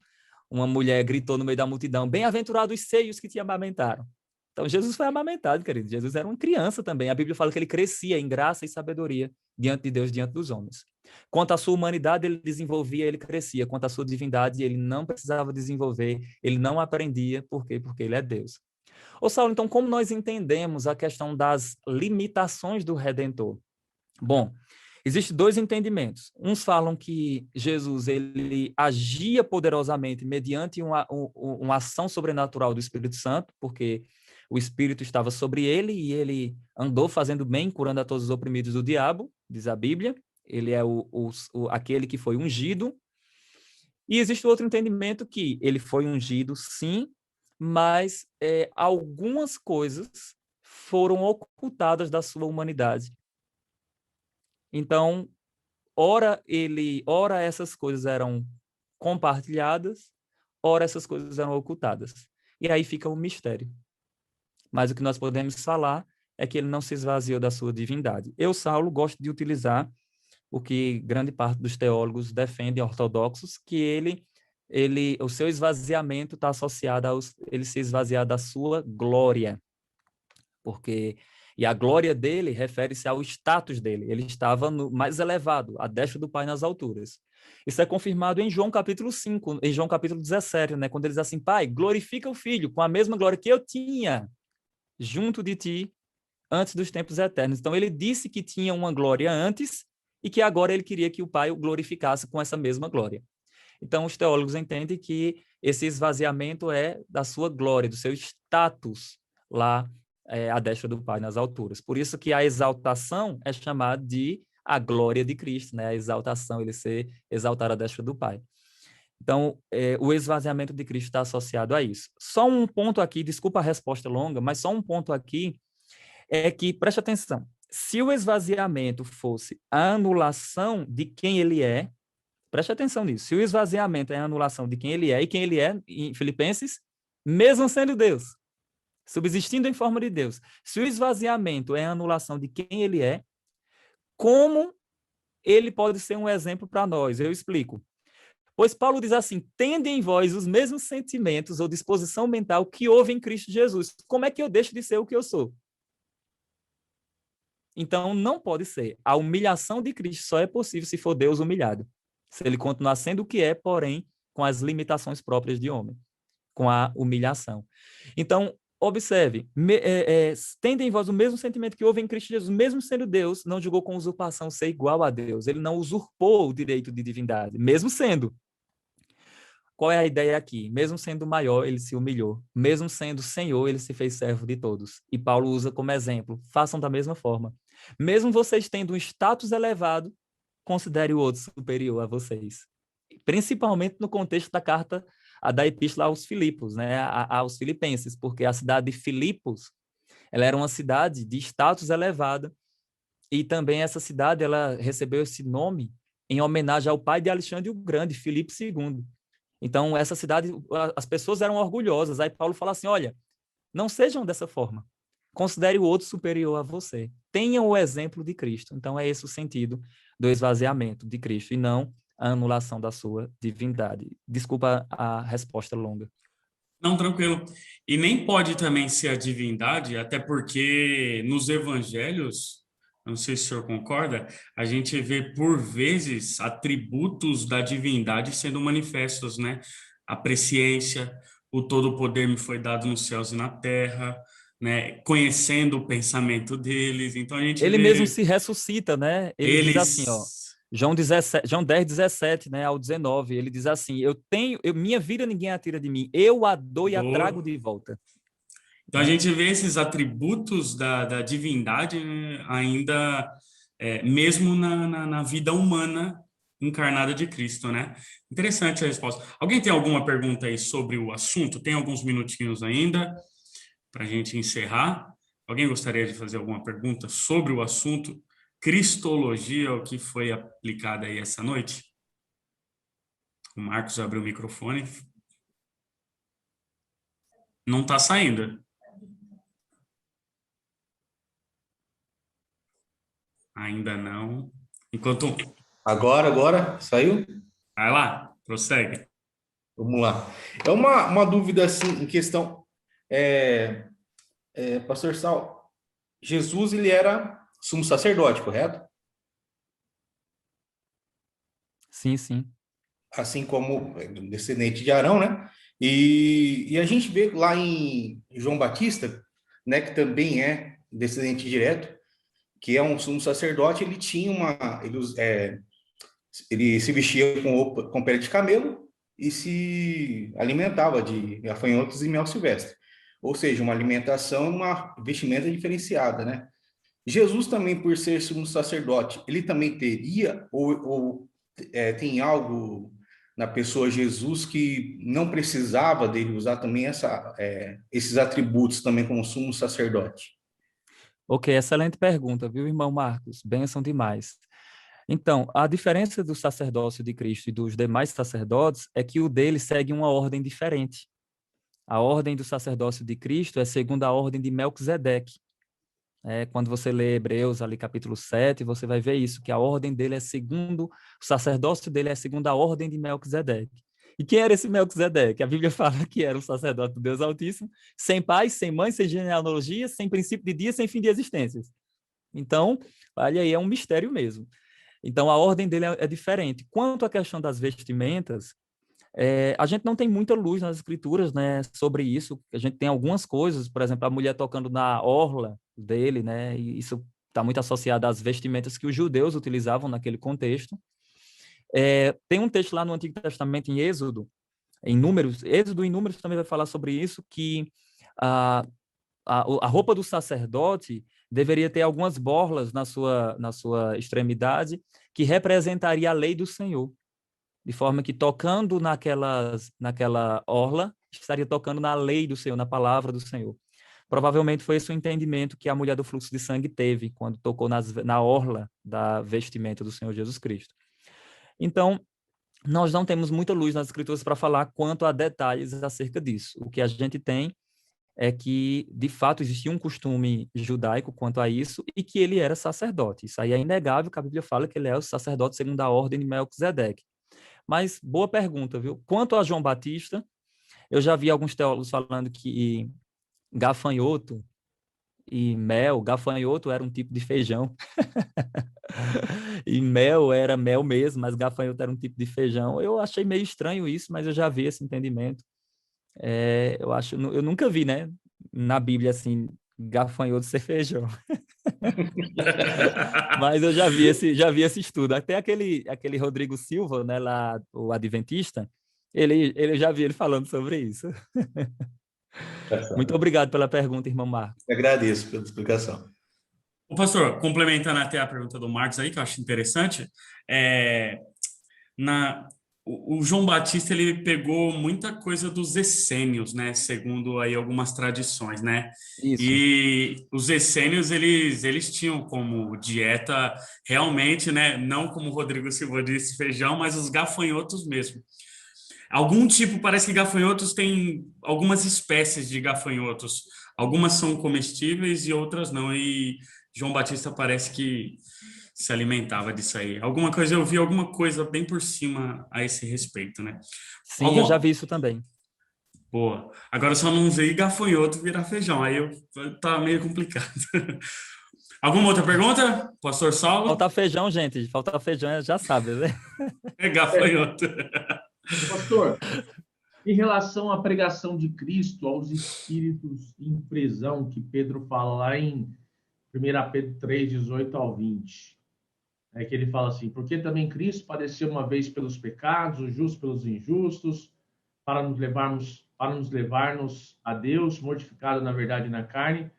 uma mulher gritou no meio da multidão: bem-aventurados os seios que te amamentaram. Então, Jesus foi amamentado, querido. Jesus era uma criança também. A Bíblia fala que ele crescia em graça e sabedoria diante de Deus, diante dos homens. Quanto à sua humanidade, ele desenvolvia, ele crescia. Quanto à sua divindade, ele não precisava desenvolver, ele não aprendia. Por quê? Porque ele é Deus. Ô, Saulo, então, como nós entendemos a questão das limitações do Redentor? Bom, existem dois entendimentos. Uns falam que Jesus ele agia poderosamente mediante uma ação sobrenatural do Espírito Santo, porque o Espírito estava sobre ele e ele andou fazendo bem, curando a todos os oprimidos do diabo, diz a Bíblia. Ele é aquele que foi ungido. E existe outro entendimento que ele foi ungido, sim, mas algumas coisas foram ocultadas da sua humanidade. Então, ora essas coisas eram compartilhadas, ora essas coisas eram ocultadas. E aí fica um mistério. Mas o que nós podemos falar é que ele não se esvaziou da sua divindade. Eu, Saulo, gosto de utilizar o que grande parte dos teólogos defendem, ortodoxos, que o seu esvaziamento está associado ele se esvaziar da sua glória. E a glória dele refere-se ao status dele. Ele estava mais elevado, à destra do Pai nas alturas. Isso é confirmado em João capítulo 5, em João capítulo 17, né? Quando ele diz assim: Pai, glorifica o Filho com a mesma glória que eu tinha junto de ti antes dos tempos eternos. Então, ele disse que tinha uma glória antes e que agora ele queria que o Pai o glorificasse com essa mesma glória. Então, os teólogos entendem que esse esvaziamento é da sua glória, do seu status lá à destra do Pai nas alturas. Por isso que a exaltação é chamada de a glória de Cristo, né? A exaltação, ele ser exaltado à destra do Pai. Então, o esvaziamento de Cristo está associado a isso. Só um ponto aqui, desculpa a resposta longa, mas só um ponto aqui é que, preste atenção, se o esvaziamento fosse a anulação de quem ele é, preste atenção nisso, se o esvaziamento é a anulação de quem ele é, e quem ele é, em Filipenses, mesmo sendo Deus, subsistindo em forma de Deus, se o esvaziamento é a anulação de quem ele é, como ele pode ser um exemplo para nós? Eu explico. Pois Paulo diz assim: tende em vós os mesmos sentimentos ou disposição mental que houve em Cristo Jesus. Como é que eu deixo de ser o que eu sou? Então, não pode ser. A humilhação de Cristo só é possível se for Deus humilhado. Se ele continuar sendo o que é, porém, com as limitações próprias de homem, com a humilhação. Então, Observe, tende em vós o mesmo sentimento que houve em Cristo Jesus, mesmo sendo Deus, não julgou com usurpação ser igual a Deus. Ele não usurpou o direito de divindade, mesmo sendo. Qual é a ideia aqui? Mesmo sendo maior, ele se humilhou. Mesmo sendo Senhor, ele se fez servo de todos. E Paulo usa como exemplo, façam da mesma forma. Mesmo vocês tendo um status elevado, considere o outro superior a vocês. Principalmente no contexto da carta, da epístola aos Filipos, né, aos filipenses, porque a cidade de Filipos, ela era uma cidade de status elevado, e também essa cidade, ela recebeu esse nome em homenagem ao pai de Alexandre o Grande, Filipe II. Então, essa cidade, as pessoas eram orgulhosas. Aí Paulo fala assim, olha, não sejam dessa forma. Considere o outro superior a você. Tenham o exemplo de Cristo. Então, é esse o sentido do esvaziamento de Cristo, e não a anulação da sua divindade. Desculpa a resposta longa. Não, tranquilo. E nem pode também ser a divindade, até porque nos evangelhos, não sei se o senhor concorda, a gente vê por vezes atributos da divindade sendo manifestos, né? A presciência, o todo poder me foi dado nos céus e na terra, né? Conhecendo o pensamento deles. Então a gente Ele mesmo vê se ressuscita, né? Ele diz assim, ó, eles. João 10, 17, né, ao 19, ele diz assim, minha vida ninguém a tira de mim, eu a dou e a trago de volta. Então a Né? gente vê esses atributos da divindade, né, ainda mesmo na vida humana encarnada de Cristo, né? Interessante a resposta. Alguém tem alguma pergunta aí sobre o assunto? Tem alguns minutinhos ainda para a gente encerrar. Alguém gostaria de fazer alguma pergunta sobre o assunto Cristologia, o que foi aplicado aí essa noite? O Marcos abriu o microfone. Não está saindo. Ainda não. Enquanto. Agora, saiu? Vai lá, prossegue. Vamos lá. É uma dúvida assim em questão, Pastor Sal, Jesus ele era sumo sacerdote, correto? Sim, sim. Assim como descendente de Arão, né? E a gente vê lá em João Batista, né, que também é descendente direto, que é um sumo sacerdote, ele tinha ele se vestia com pele de camelo e se alimentava de gafanhotos e mel silvestre. Ou seja, uma alimentação, uma vestimenta diferenciada, né? Jesus também, por ser sumo sacerdote, ele também teria tem algo na pessoa Jesus que não precisava dele usar também esses atributos também como sumo sacerdote? Ok, excelente pergunta, viu, irmão Marcos? Bênção demais. Então, a diferença do sacerdócio de Cristo e dos demais sacerdotes é que o dele segue uma ordem diferente. A ordem do sacerdócio de Cristo é segundo a ordem de Melquisedeque. Quando você lê Hebreus, ali capítulo 7, você vai ver isso, que a ordem dele é segundo, o sacerdócio dele é segundo a ordem de Melquisedeque. E quem era esse Melquisedeque? A Bíblia fala que era o sacerdote do Deus Altíssimo, sem pai, sem mãe, sem genealogia, sem princípio de dia, sem fim de existências. Então, olha aí, é um mistério mesmo. Então, a ordem dele é diferente. Quanto à questão das vestimentas, a gente não tem muita luz nas escrituras, né, sobre isso. A gente tem algumas coisas, por exemplo, a mulher tocando na orla dele, né, e isso está muito associado às vestimentas que os judeus utilizavam naquele contexto. Tem um texto lá no Antigo Testamento, em Êxodo, em Números, Êxodo e Números também vai falar sobre isso, que a, a roupa do sacerdote deveria ter algumas borlas na sua extremidade, que representaria a lei do Senhor. De forma que tocando naquela orla, estaria tocando na lei do Senhor, na palavra do Senhor. Provavelmente foi esse o entendimento que a mulher do fluxo de sangue teve quando tocou na orla da vestimenta do Senhor Jesus Cristo. Então, nós não temos muita luz nas escrituras para falar quanto a detalhes acerca disso. O que a gente tem é que, de fato, existia um costume judaico quanto a isso e que ele era sacerdote. Isso aí é inegável, que a Bíblia fala que ele é o sacerdote segundo a ordem de Melquisedeque. Mas, boa pergunta, viu? Quanto a João Batista, eu já vi alguns teólogos falando que gafanhoto e mel, gafanhoto era um tipo de feijão, e mel era mel mesmo, mas gafanhoto era um tipo de feijão. Eu achei meio estranho isso, mas eu já vi esse entendimento. Eu nunca vi, né? na Bíblia, assim, gafanhoto ser feijão. Mas eu já vi esse estudo. Até aquele Rodrigo Silva, né, lá, o adventista, eu já vi ele falando sobre isso. Muito obrigado pela pergunta, irmão Marcos. Eu agradeço pela explicação. O pastor, complementando até a pergunta do Marcos aí, que eu acho interessante, é, na, o João Batista ele pegou muita coisa dos essênios, né? Segundo aí algumas tradições, né? Isso. E os essênios eles tinham como dieta realmente, né? Não como o Rodrigo Silva disse, feijão, mas os gafanhotos mesmo. Algum tipo, parece que gafanhotos tem algumas espécies de gafanhotos. Algumas são comestíveis e outras não. E João Batista parece que se alimentava disso aí. Alguma coisa, eu vi alguma coisa bem por cima a esse respeito, né? Sim, eu já Algum... vi isso também. Boa. Agora eu só não usei gafanhoto virar feijão. Tá meio complicado. Alguma outra pergunta? Pastor Saulo? Faltar feijão, gente. Faltar feijão, já sabe, né? É gafanhoto. Pastor, em relação à pregação de Cristo aos espíritos em prisão, que Pedro fala lá em 1 Pedro 3, 18 ao 20, é que ele fala assim: porque também Cristo padeceu uma vez pelos pecados, o justo pelos injustos, para nos levarmos a Deus, mortificado na verdade na carne,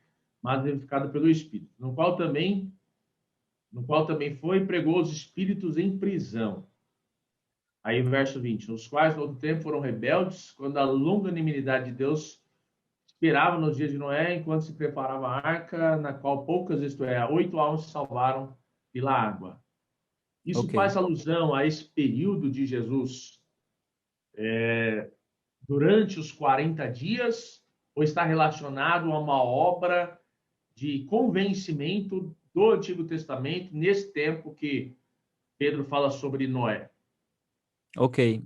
mas vivificado pelo Espírito, no qual também foi e pregou os espíritos em prisão. Aí, verso 20, os quais no outro tempo foram rebeldes, quando a longanimidade de Deus esperava nos dias de Noé, enquanto se preparava a arca, na qual poucas, isto é, 8 almas se salvaram pela água. Isso Ok. faz alusão a esse período de Jesus durante os 40 dias, ou está relacionado a uma obra de convencimento do Antigo Testamento, nesse tempo que Pedro fala sobre Noé? Ok.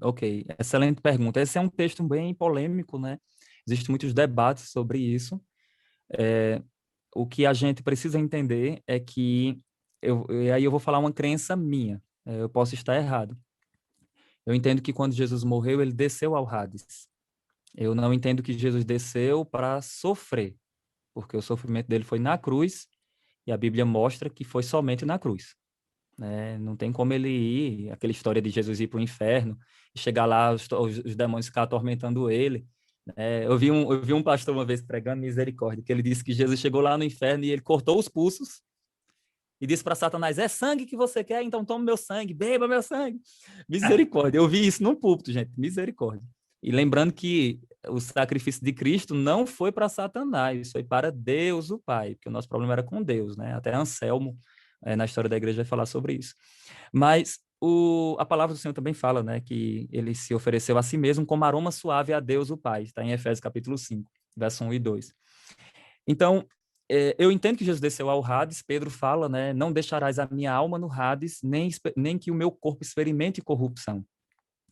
Excelente pergunta. Esse é um texto bem polêmico, né? Existem muitos debates sobre isso. O que a gente precisa entender é que, e aí eu vou falar uma crença minha, eu posso estar errado. Eu entendo que quando Jesus morreu, ele desceu ao Hades. Eu não entendo que Jesus desceu para sofrer, porque o sofrimento dele foi na cruz, e a Bíblia mostra que foi somente na cruz. Né? Não tem como ele ir, aquela história de Jesus ir para o inferno, e chegar lá, os demônios ficar atormentando ele. Eu vi um pastor uma vez pregando misericórdia, que ele disse que Jesus chegou lá no inferno e ele cortou os pulsos e disse para Satanás: é sangue que você quer? Então tome meu sangue, beba meu sangue. Misericórdia. Eu vi isso num púlpito, gente, misericórdia. E lembrando que o sacrifício de Cristo não foi para Satanás, foi para Deus, o Pai, porque o nosso problema era com Deus, né? Até Anselmo, na história da igreja, vai falar sobre isso. Mas a palavra do Senhor também fala, né, que ele se ofereceu a si mesmo como aroma suave a Deus, o Pai. Está em Efésios capítulo 5, verso 1 e 2. Então, eu entendo que Jesus desceu ao Hades. Pedro fala, né, não deixarás a minha alma no Hades, nem que o meu corpo experimente corrupção.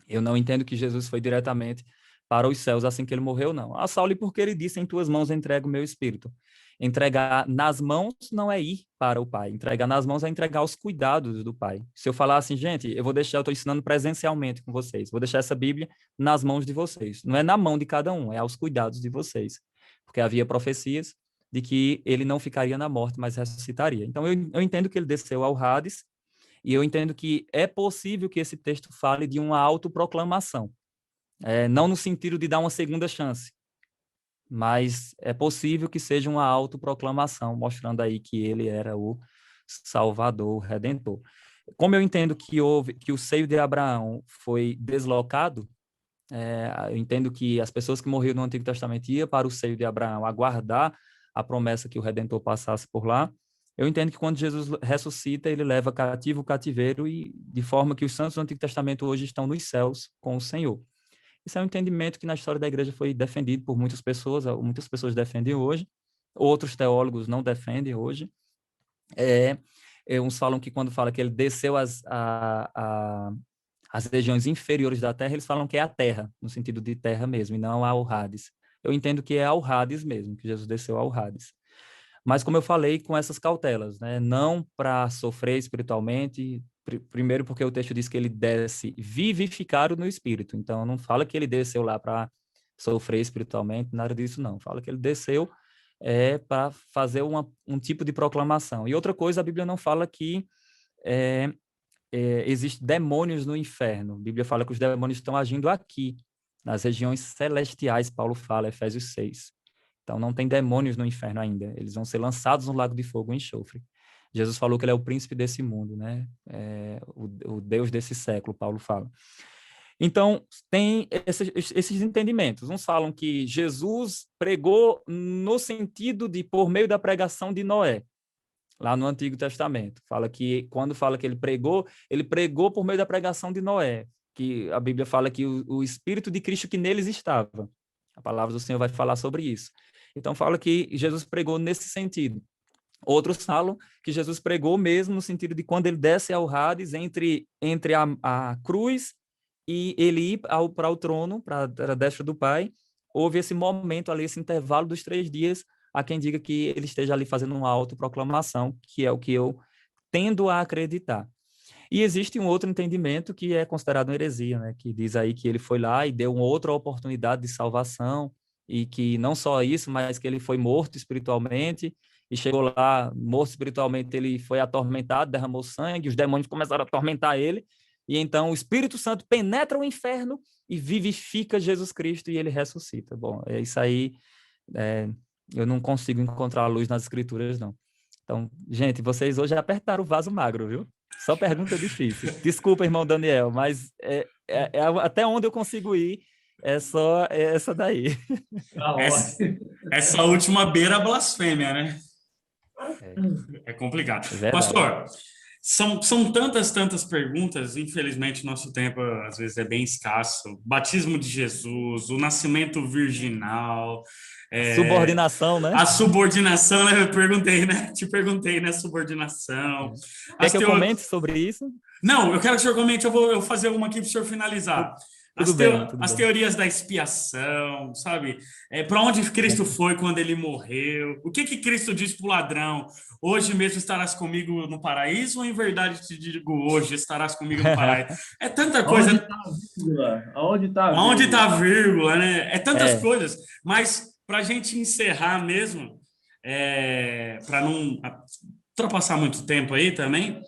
Eu não entendo que Jesus foi diretamente para os céus assim que ele morreu, não. A Saulo, porque ele disse: em tuas mãos entrego o meu espírito. Entregar nas mãos não é ir para o Pai. Entregar nas mãos é entregar os cuidados do Pai. Se eu falar assim, gente, eu estou ensinando presencialmente com vocês, vou deixar essa Bíblia nas mãos de vocês. Não é na mão de cada um, é aos cuidados de vocês. Porque havia profecias de que ele não ficaria na morte, mas ressuscitaria. Então, eu entendo que ele desceu ao Hades, e eu entendo que é possível que esse texto fale de uma autoproclamação. Não no sentido de dar uma segunda chance, mas é possível que seja uma autoproclamação, mostrando aí que ele era o Salvador, o Redentor. Como eu entendo que o seio de Abraão foi deslocado, eu entendo que as pessoas que morreram no Antigo Testamento iam para o seio de Abraão aguardar a promessa que o Redentor passasse por lá. Eu entendo que quando Jesus ressuscita, ele leva cativo o cativeiro, e de forma que os santos do Antigo Testamento hoje estão nos céus com o Senhor. Isso é um entendimento que na história da igreja foi defendido por muitas pessoas defendem hoje, outros teólogos não defendem hoje. Uns falam que quando fala que ele desceu as regiões inferiores da terra, eles falam que é a terra, no sentido de terra mesmo, e não ao Hades. Eu entendo que é ao Hades mesmo, que Jesus desceu ao Hades. Mas, como eu falei, com essas cautelas, né? Não para sofrer espiritualmente, primeiro porque o texto diz que ele desce vivificado no espírito, então não fala que ele desceu lá para sofrer espiritualmente, nada disso não. Fala que ele desceu para fazer um tipo de proclamação. E outra coisa, a Bíblia não fala que existem demônios no inferno. A Bíblia fala que os demônios estão agindo aqui, nas regiões celestiais, Paulo fala, Efésios 6. Então, não tem demônios no inferno ainda. Eles vão ser lançados no lago de fogo e enxofre. Jesus falou que ele é o príncipe desse mundo, né? O Deus desse século, Paulo fala. Então, tem esses entendimentos. Uns falam que Jesus pregou no sentido de, por meio da pregação de Noé, lá no Antigo Testamento. Fala que, quando fala que ele pregou por meio da pregação de Noé, que a Bíblia fala que o Espírito de Cristo que neles estava. A palavra do Senhor vai falar sobre isso. Então, fala que Jesus pregou nesse sentido. Outros falam que Jesus pregou mesmo no sentido de quando ele desce ao Hades, entre a cruz e ele ir para o trono, para a destra do Pai, houve esse momento ali, esse intervalo dos 3 dias, há quem diga que ele esteja ali fazendo uma autoproclamação, que é o que eu tendo a acreditar. E existe um outro entendimento que é considerado uma heresia, né? Que diz aí que ele foi lá e deu uma outra oportunidade de salvação, e que não só isso, mas que ele foi morto espiritualmente, e chegou lá, morto espiritualmente, ele foi atormentado, derramou sangue, os demônios começaram a atormentar ele, e então o Espírito Santo penetra o inferno e vivifica Jesus Cristo e ele ressuscita. Bom, é isso aí, eu não consigo encontrar luz nas Escrituras, não. Então, gente, vocês hoje apertaram o vaso magro, viu? Só pergunta difícil. Desculpa, irmão Daniel, mas até onde eu consigo ir é só essa daí. Essa última beira a blasfêmia, né? É complicado. É Pastor, são tantas perguntas, infelizmente nosso tempo às vezes é bem escasso. Batismo de Jesus, o nascimento virginal... subordinação, né? A subordinação, né? Eu perguntei, né? Te perguntei, né? Subordinação. Quer que eu comente sobre isso? Não, eu quero que o senhor comente, eu vou fazer uma aqui para o senhor finalizar. Tudo bem. Teorias da expiação, sabe? Para onde Cristo foi quando ele morreu? O que Cristo disse para o ladrão? Hoje mesmo estarás comigo no paraíso, ou em verdade te digo hoje estarás comigo no paraíso? É tanta coisa. Aonde está a vírgula, né? É tantas coisas. Mas para a gente encerrar mesmo, para não ultrapassar muito tempo aí também,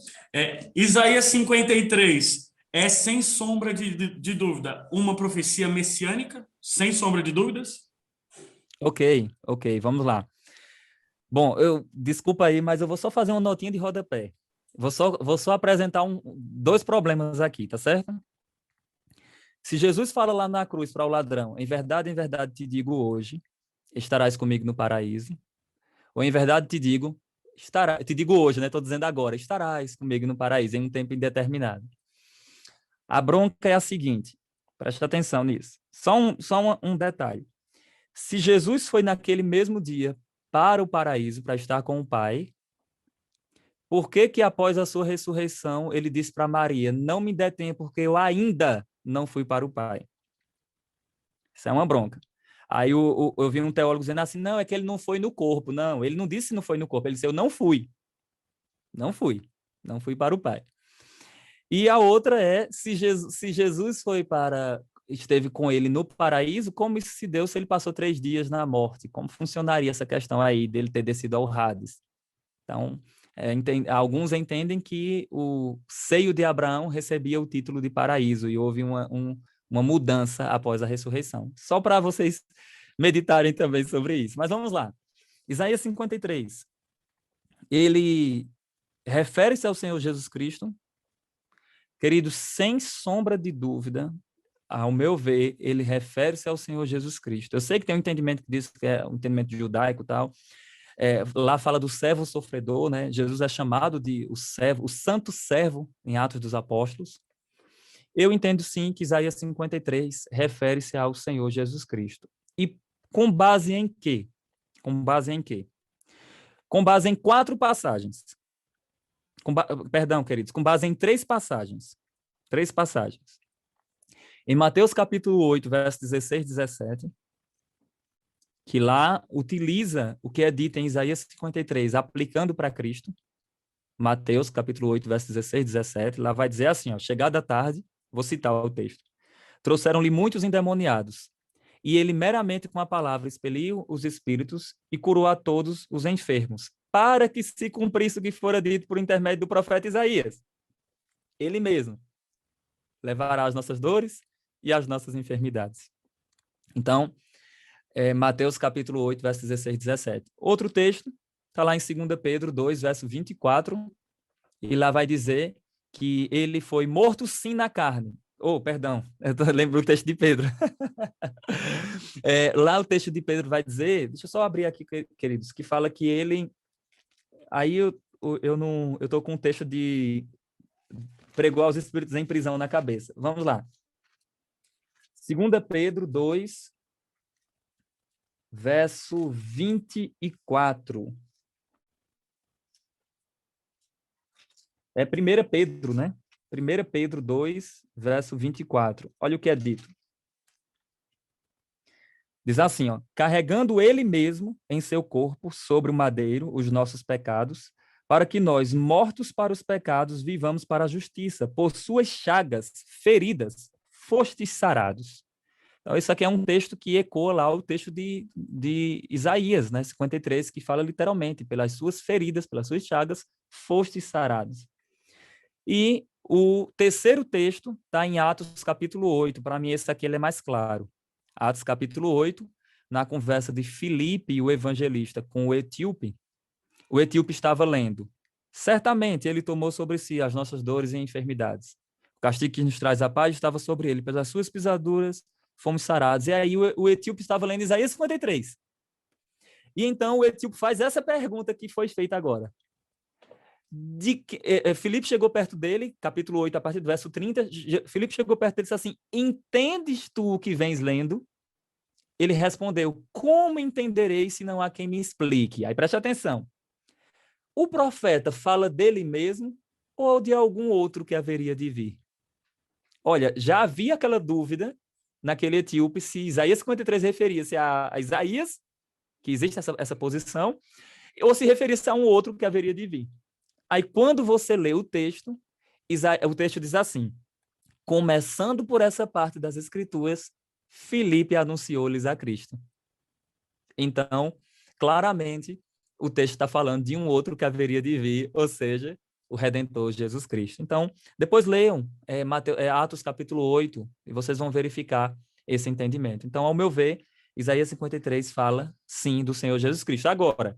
Isaías 53 é, sem sombra de dúvida, uma profecia messiânica, sem sombra de dúvidas? Ok, vamos lá. Bom, desculpa aí, mas eu vou só fazer uma notinha de rodapé. Vou só apresentar 2 problemas aqui, tá certo? Se Jesus fala lá na cruz para o ladrão, em verdade te digo hoje, estarás comigo no paraíso. Ou em verdade te digo hoje, né? Estou dizendo agora, estarás comigo no paraíso, em um tempo indeterminado. A bronca é a seguinte, presta atenção nisso. Só um detalhe. Se Jesus foi naquele mesmo dia para o paraíso, para estar com o Pai, por que após a sua ressurreição ele disse para Maria, não me detenha porque eu ainda não fui para o Pai? Isso é uma bronca. Aí eu vi um teólogo dizendo assim, não, é que ele não foi no corpo. Não, ele não disse que não foi no corpo, ele disse, eu não fui. Não fui para o Pai. E a outra é, se Jesus esteve com ele no paraíso, como isso se deu se ele passou 3 dias na morte? Como funcionaria essa questão aí dele ter descido ao Hades? Então, alguns entendem que o seio de Abraão recebia o título de paraíso e houve uma mudança após a ressurreição. Só para vocês meditarem também sobre isso. Mas vamos lá. Isaías 53. Ele refere-se ao Senhor Jesus Cristo. Querido, sem sombra de dúvida, ao meu ver, ele refere-se ao Senhor Jesus Cristo. Eu sei que tem um entendimento que diz que é um entendimento judaico e tal. Lá fala do servo sofredor, né? Jesus é chamado de o santo servo em Atos dos Apóstolos. Eu entendo sim que Isaías 53 refere-se ao Senhor Jesus Cristo. E com base em quê? Com base em 4 passagens. Perdão, queridos, com base em 3 passagens. 3 passagens. Em Mateus capítulo 8, versos 16 e 17, que lá utiliza o que é dito em Isaías 53, aplicando para Cristo. Mateus capítulo 8, versos 16 e 17, lá vai dizer assim, chegada a tarde, vou citar o texto. Trouxeram-lhe muitos endemoniados, e ele meramente com a palavra expeliu os espíritos e curou a todos os enfermos, para que se cumprisse o que fora dito por intermédio do profeta Isaías. Ele mesmo levará as nossas dores e as nossas enfermidades. Então, Mateus capítulo 8, versos 16 e 17. Outro texto está lá em 2 Pedro 2, verso 24, e lá vai dizer que ele foi morto sim na carne. Perdão, eu lembro o texto de Pedro. Lá o texto de Pedro vai dizer, deixa eu só abrir aqui, queridos, que fala que ele... Aí eu estou com um texto de pregou aos espíritos em prisão na cabeça. Vamos lá. 2 Pedro 2, verso 24. É 1 Pedro, né? 1 Pedro 2, verso 24. Olha o que é dito. Diz assim, ó, carregando ele mesmo em seu corpo sobre o madeiro os nossos pecados, para que nós, mortos para os pecados, vivamos para a justiça. Por suas chagas, feridas, fostes sarados. Então, isso aqui é um texto que ecoa lá o texto de Isaías, né, 53, que fala literalmente, pelas suas feridas, pelas suas chagas, fostes sarados. E o terceiro texto está em Atos capítulo 8. Para mim, esse aqui ele é mais claro. Atos capítulo 8, na conversa de Filipe, o evangelista, com o etíope estava lendo: certamente ele tomou sobre si as nossas dores e enfermidades. O castigo que nos traz a paz estava sobre ele, pelas suas pisaduras fomos sarados. E aí o etíope estava lendo Isaías 53. E então o etíope faz essa pergunta que foi feita agora. Filipe chegou perto dele, capítulo 8, a partir do verso 30, Filipe chegou perto dele e disse assim: entendes tu o que vens lendo? Ele respondeu: como entenderei se não há quem me explique? Aí preste atenção. O profeta fala dele mesmo ou de algum outro que haveria de vir? Olha, já havia aquela dúvida naquele etíope se Isaías 53 referia-se a Isaías, que existe essa posição, ou se referia-se a um outro que haveria de vir. Aí, quando você lê o texto diz assim: começando por essa parte das Escrituras, Filipe anunciou-lhes a Cristo. Então, claramente, o texto está falando de um outro que haveria de vir, ou seja, o Redentor Jesus Cristo. Então, depois leiam Atos capítulo 8, e vocês vão verificar esse entendimento. Então, ao meu ver, Isaías 53 fala, sim, do Senhor Jesus Cristo. Agora,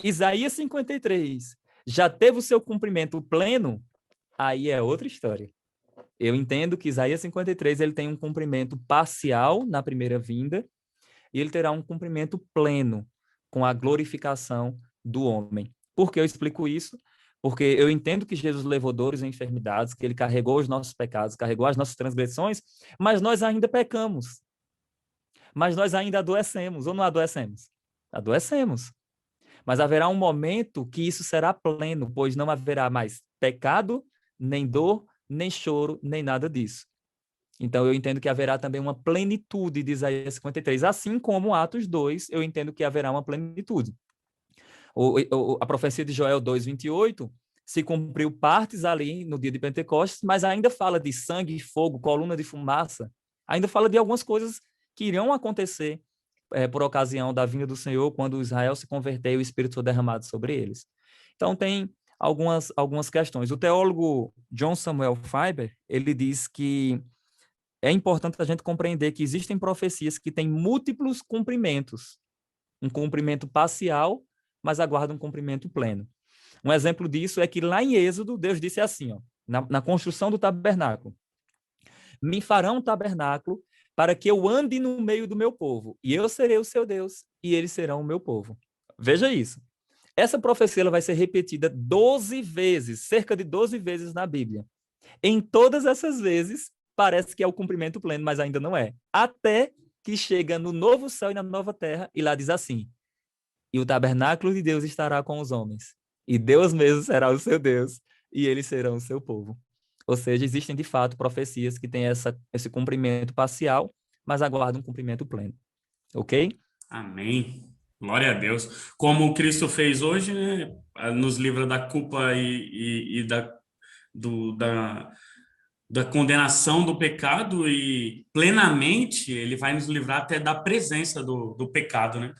Isaías 53 já teve o seu cumprimento pleno? Aí é outra história. Eu entendo que Isaías 53 ele tem um cumprimento parcial na primeira vinda, e ele terá um cumprimento pleno com a glorificação do homem. Por que eu explico isso? Porque eu entendo que Jesus levou dores e enfermidades, que ele carregou os nossos pecados, carregou as nossas transgressões, mas nós ainda pecamos. Mas nós ainda adoecemos, ou não adoecemos? Adoecemos. Mas haverá um momento que isso será pleno, pois não haverá mais pecado, nem dor, nem choro, nem nada disso. Então, eu entendo que haverá também uma plenitude de Isaías 53, assim como Atos 2, eu entendo que haverá uma plenitude. A profecia de Joel 2:28 se cumpriu partes ali no dia de Pentecostes, mas ainda fala de sangue, fogo, coluna de fumaça, ainda fala de algumas coisas que irão acontecer por ocasião da vinda do Senhor, quando Israel se converter e o Espírito for derramado sobre eles. Então, tem algumas questões. O teólogo John Samuel Faber, ele diz que é importante a gente compreender que existem profecias que têm múltiplos cumprimentos. Um cumprimento parcial, mas aguarda um cumprimento pleno. Um exemplo disso é que lá em Êxodo, Deus disse assim, ó, na construção do tabernáculo: me farão um tabernáculo para que eu ande no meio do meu povo, e eu serei o seu Deus, e eles serão o meu povo. Veja isso. Essa profecia ela vai ser repetida 12 vezes, cerca de 12 vezes na Bíblia. Em todas essas vezes, parece que é o cumprimento pleno, mas ainda não é. Até que chega no novo céu e na nova terra, e lá diz assim: e o tabernáculo de Deus estará com os homens, e Deus mesmo será o seu Deus, e eles serão o seu povo. Ou seja, existem de fato profecias que têm esse cumprimento parcial, mas aguardam um cumprimento pleno. Ok? Amém. Glória a Deus. Como Cristo fez hoje, né? Nos livra da culpa e da da condenação do pecado e plenamente ele vai nos livrar até da presença do pecado, né?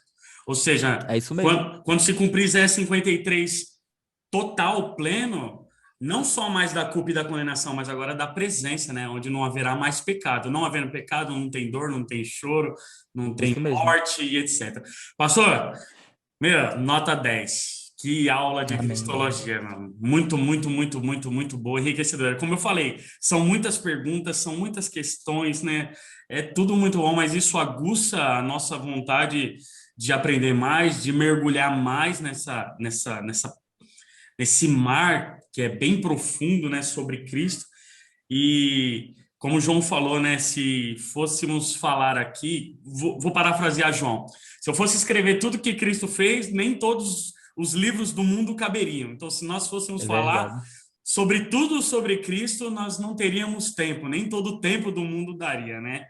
Ou seja, É isso mesmo. quando se cumprir Isaías 53 total, pleno, não só mais da culpa e da condenação, mas agora da presença, né? Onde não haverá mais pecado. Não havendo pecado, não tem dor, não tem choro, não tem Isso mesmo. morte e etc. Pastor, meu, nota 10. Que aula de Amém. cristologia, mano. Muito, muito, muito, muito, muito boa, enriquecedora. Como eu falei, são muitas perguntas, são muitas questões, né? É tudo muito bom, mas isso aguça a nossa vontade de aprender mais, de mergulhar mais nesse mar que é bem profundo, né, sobre Cristo. E como o João falou, né, se fôssemos falar aqui, vou parafrasear João. Se eu fosse escrever tudo que Cristo fez, nem todos os livros do mundo caberiam. Então, se nós fôssemos É falar verdade. sobre tudo sobre Cristo, nós não teríamos tempo, nem todo o tempo do mundo daria, né?